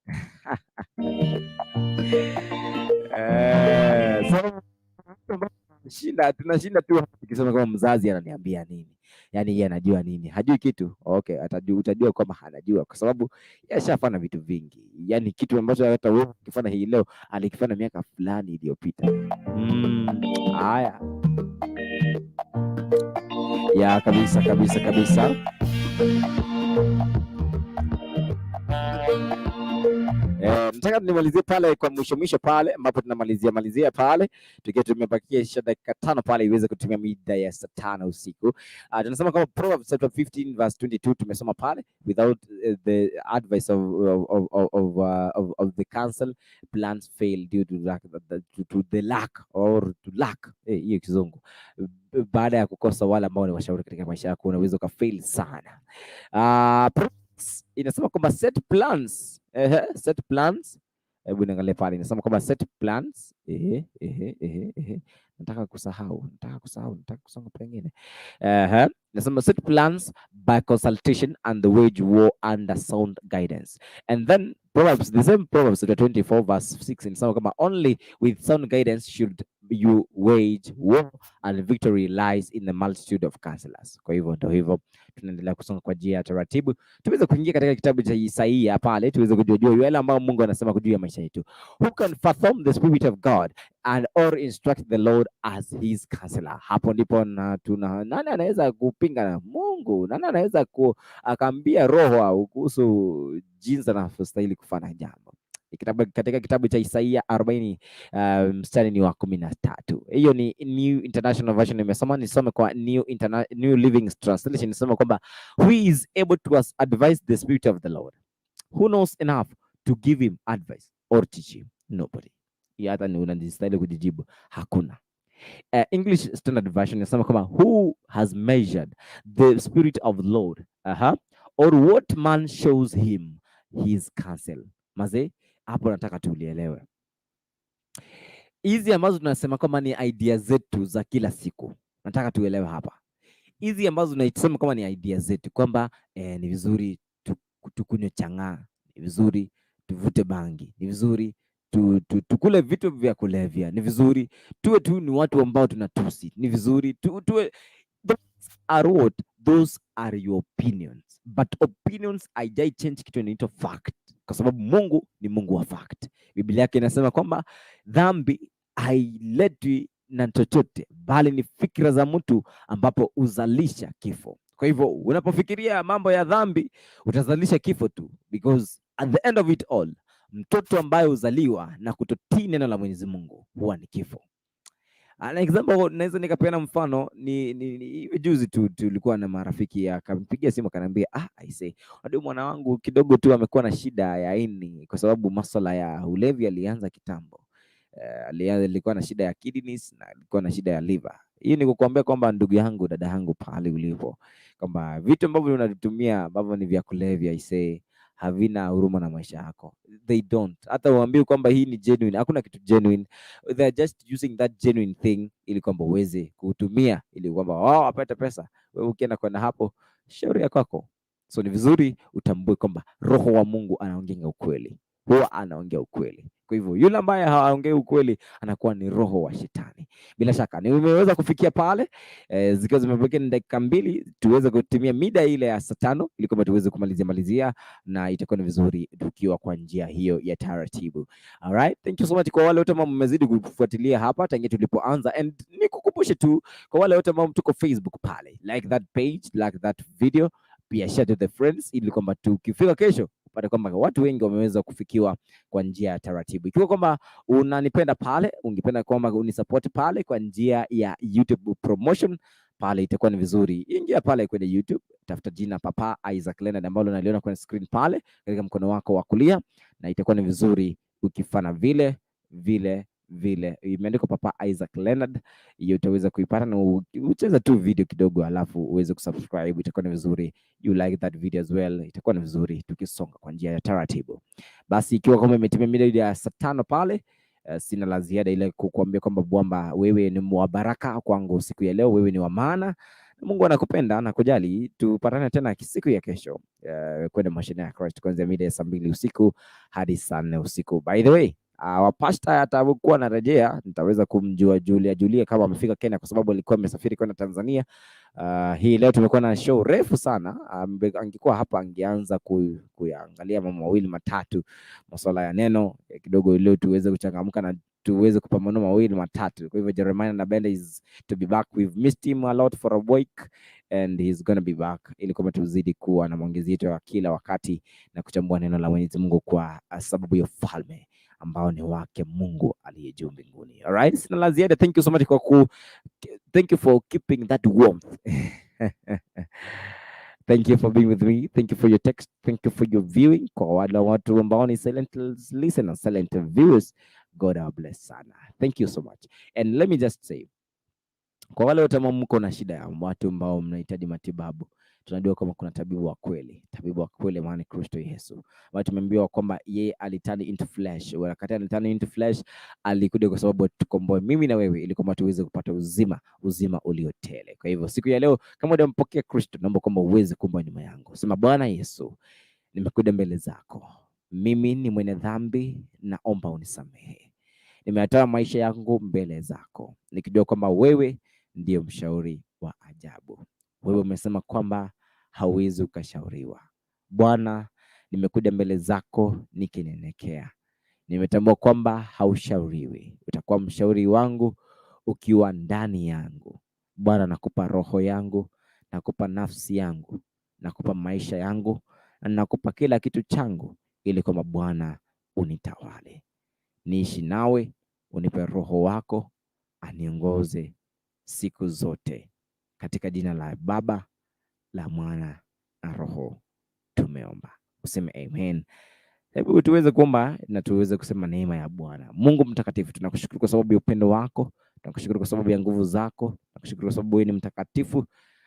Tunashinda tu tukisema kama mzazi ananiambia nini, yani yeye anajua nini? Hajui kitu. Okay, utajua kwamba anajua kwa sababu yeye ashafanya vitu vingi, yani kitu ambacho hata wewe ukifanya hii leo alikifanya miaka fulani iliyopita. Haya ya kabisa. Nataka nimalizie pale kwa mwisho pale ambapo tunamalizia pale tukiwa tumebakia dakika 5 pale iweze kutumia mida ya saa 5 usiku. Tunasema kama Proverbs chapter 15 verse 22 tumesoma pale, without the advice of the counsel plans fail due to the lack hiyo kizungu. Baada ya kukosa wale ambao ni washauri katika maisha yako unaweza ukafail sana. Inasema kwamba set plans. Hebu niangalie pale inasema kwamba set plans. Nataka kusonga pengine. Inasema set plans by consultation and the wage war under sound guidance. And then Proverbs, the same Proverbs 24 verse 6 inasema kwamba only with sound guidance should you wage war and victory lies in the multitude of counselors. Kwa hivyo ndio hivyo tunaendelea kusonga kwa njia ya taratibu tuweze kuingia katika kitabu cha Isaia pale tuweze kujua yale ambayo Mungu anasema kujua maisha yetu. Who can fathom the spirit of God and or instruct the Lord as his counselor? Hapo ndipo nani anaweza kupinga na Mungu? Nani anaweza akaambia roho kuhusu jinsi anavyostahili kufanya jambo? Katika kitabu cha Isaia 40 mstari ni wa 13. Hiyo ni New International Version nimesoma, nisome kwa New Living Translation inasema kwamba who is able to advise the spirit of the Lord? Who knows enough to give him advice or teach him? Nobody. Hata ni unajistahili kujijibu, hakuna. English Standard Version inasema kwamba who has measured the spirit of the Lord? Or what man shows him his counsel? Maze hapo nataka tulielewe. Hizi ambazo tunasema kama ni idea zetu za kila siku. Nataka tuelewe hapa. Hizi ambazo tunasema kama ni idea zetu kwamba ni vizuri tukunywe chang'aa, ni vizuri tuvute bangi, ni vizuri tukule vitu vya kulevya, ni vizuri tuwe tu ni watu ambao tunatusi, ni vizuri tuwe are what? Those are your opinions. But opinions haijai change kitu inaitwa fact. Kwa sababu Mungu ni Mungu wa fact. Biblia yake inasema kwamba dhambi hailetwi na chochote, bali ni fikra za mtu ambapo uzalisha kifo. Kwa hivyo unapofikiria mambo ya dhambi utazalisha kifo tu, because at the end of it all, mtoto ambaye uzaliwa na kutotii neno la Mwenyezi Mungu huwa ni kifo. An example, naweza nikapeana mfano ni juzi tu tulikuwa na marafiki, akampigia simu akaniambia, I say, ndio mwana wangu kidogo tu amekuwa na shida ya ini kwa sababu masuala ya ulevi alianza kitambo. Alikuwa na shida ya kidneys na alikuwa na shida ya liver. Hii ni kukuambia kwamba ndugu yangu, dada yangu, pale ulipo, kwamba vitu ambavyo unavitumia ambavyo ni vya kulevya, havina huruma na maisha yako. They don't. Hata uambiwe kwamba hii ni genuine, hakuna kitu genuine. They are just using that genuine thing ili kwamba uweze kutumia ili kwamba wao wapate pesa. Wewe ukienda kwenda hapo, shauri yako. So ni vizuri utambue kwamba Roho wa Mungu anaongea ukweli. Huwa anaongea ukweli. Kwa hivyo yule ambaye haongei ukweli anakuwa ni roho wa shetani. Bila shaka nimeweza kufikia pale zikiwa zimebakia dakika 2 tuweze kutumia mida ile ya saa 5 ili kwamba tuweze kumalizia na itakuwa ni vizuri tukiwa kwa njia hiyo ya taratibu. All right, thank you so much kwa wale wote ambao mmezidi kufuatilia hapa tangu tulipoanza, and nikukumbushe tu kwa wale wote ambao tuko Facebook pale, like that page, like that video, pia share to the friends ili kwamba tukifika kesho upate kwamba watu wengi wameweza kufikiwa kwa njia ya taratibu. Ikiwa kwamba unanipenda pale, ungependa kwamba unisupport pale kwa njia ya YouTube promotion pale, itakuwa ni vizuri. Ingia pale kwenye YouTube, tafuta jina Papa Isaac Leonard ambalo unaliona kwenye screen pale katika mkono wako wa kulia, na itakuwa ni vizuri ukifanya vile imeandikwa Papa Isaac Leonard, hiyo utaweza kuipata na ucheza tu video kidogo alafu uweze kusubscribe. Itakuwa ni vizuri you like that video as well. Itakuwa ni vizuri tukisonga kwa njia ya taratibu. Basi ikiwa kama imetimia mida ya saa 5 pale, sina la ziada ile kukuambia kwamba wewe ni mwabaraka kwangu siku ya leo, wewe ni wa maana. Mungu anakupenda na kujali. Tupatane tena siku ya kesho kwenye mashine ya Christ kuanzia mida ya saa 2 usiku hadi saa 4 usiku. By the way, pastor atakuwa anarejea, nitaweza kumjua Julia kama amefika Kenya kwa sababu alikuwa amesafiri kwenda Tanzania. Hii leo tumekuwa na show refu sana. Angekuwa hapa angeanza kuangalia mambo mawili matatu, masuala ya neno kidogo, leo tuweze kuchangamka na tuweze kupambanua mawili matatu. Kwa hivyo Jeremiah na Benda is to be back. We've missed him a lot for a week and he's going to be back ili kwamba tuzidi kuwa na maongezi yetu ya kila wakati na kuchambua neno la Mwenyezi Mungu kwa sababu ya ufalme ambao ni wake Mungu aliye juu mbinguni. All right, sina la ziada. Thank you so much thank you for keeping that warmth. Thank you for being with me. Thank you for your text. Thank you for your viewing. Kwa wale watu ambao ni silent listeners, silent viewers, God bless sana. Thank you so much. And let me just say, kwa wale wote ambao mko na shida ya watu ambao mnahitaji matibabu, tunajua kama kuna tabibu wa kweli maana Kristo Yesu. Watu tumeambiwa kwamba yeye alitani into flesh. Wakati alitani into flesh alikuja kwa sababu tukomboe mimi na wewe ili kwamba tuweze kupata uzima uliotele. Kwa hivyo siku ya leo kama unampokea Kristo, naomba kwamba uweze kuomba nyuma yangu. Sema, Bwana Yesu, nimekuja mbele zako. Mimi ni mwenye dhambi, naomba unisamehe. Nimeyatoa maisha yangu mbele zako, nikijua kwamba wewe ndiyo mshauri wa ajabu. Wewe umesema kwamba hauwezi ukashauriwa. Bwana, nimekuja mbele zako nikinyenyekea. Nimetambua kwamba haushauriwi. Utakuwa mshauri wangu ukiwa ndani yangu. Bwana, nakupa roho yangu, nakupa nafsi yangu, nakupa maisha yangu, na nakupa kila kitu changu ili kwamba Bwana unitawale. Niishi nawe, unipe roho wako aniongoze siku zote. Katika jina la Baba, la Mwana na Roho tumeomba. Useme amen. Hebu tuweze kuomba na tuweze kusema neema ya Bwana. Mungu mtakatifu, tunakushukuru kwa sababu ya upendo wako, tunakushukuru kwa sababu ya nguvu zako, tunakushukuru kwa sababu wewe ni mtakatifu.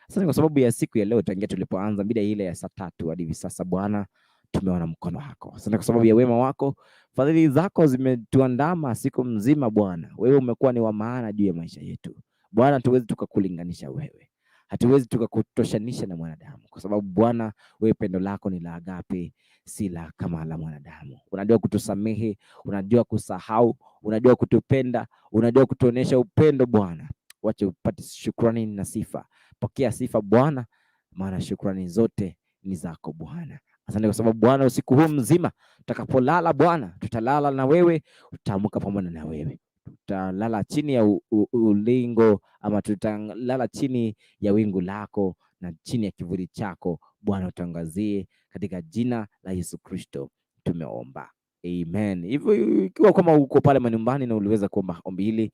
Asante kwa sababu ya siku ya leo tangia tulipoanza mida ile ya saa 3 hadi hivi sasa Bwana, tumeona mkono wako. Asante kwa sababu ya wema wako, fadhili zako zimetuandama siku mzima Bwana. Wewe umekuwa ni wa maana juu ya maisha yetu. Bwana, hatuwezi tukakulinganisha wewe. Hatuwezi tukakutoshanisha na mwanadamu kwa sababu Bwana, wewe pendo lako ni la agape, si la kama la mwanadamu. Unajua kutusamehe, unajua kusahau, unajua kutupenda, unajua kutuonesha upendo Bwana. Wacha upate shukrani na sifa Pokea sifa Bwana, maana shukrani zote ni zako Bwana. Asante kwa sababu Bwana, usiku huu mzima tutakapolala Bwana, tutalala na wewe, tutaamka pamoja na wewe. Tutalala chini ya ulingo ama tutalala chini ya wingu lako na chini ya kivuli chako Bwana, utangazie katika jina la Yesu Kristo tumeomba. Amen. Hivyo ikiwa kama uko pale manyumbani na uliweza kuomba ombi hili,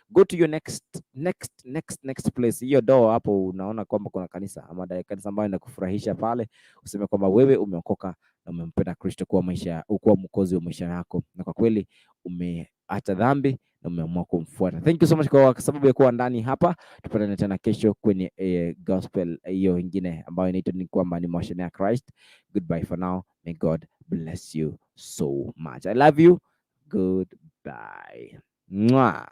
go to your next place. Hiyo door hapo unaona kwamba kuna kanisa ama kanisa ambayo inakufurahisha pale, useme kwamba wewe umeokoka na umempenda Kristo kuwa mwokozi wa maisha yako, na kwa kweli umeacha dhambi na umeamua kumfuata. Thank you so much kwa sababu ya kuwa ndani hapa. Tupatane tena kesho kwenye gospel hiyo nyingine ambayo inaitwa ni kwamba ni Motion ya Christ. Goodbye for now. May God bless you so much. I love you. Goodbye. Mwah.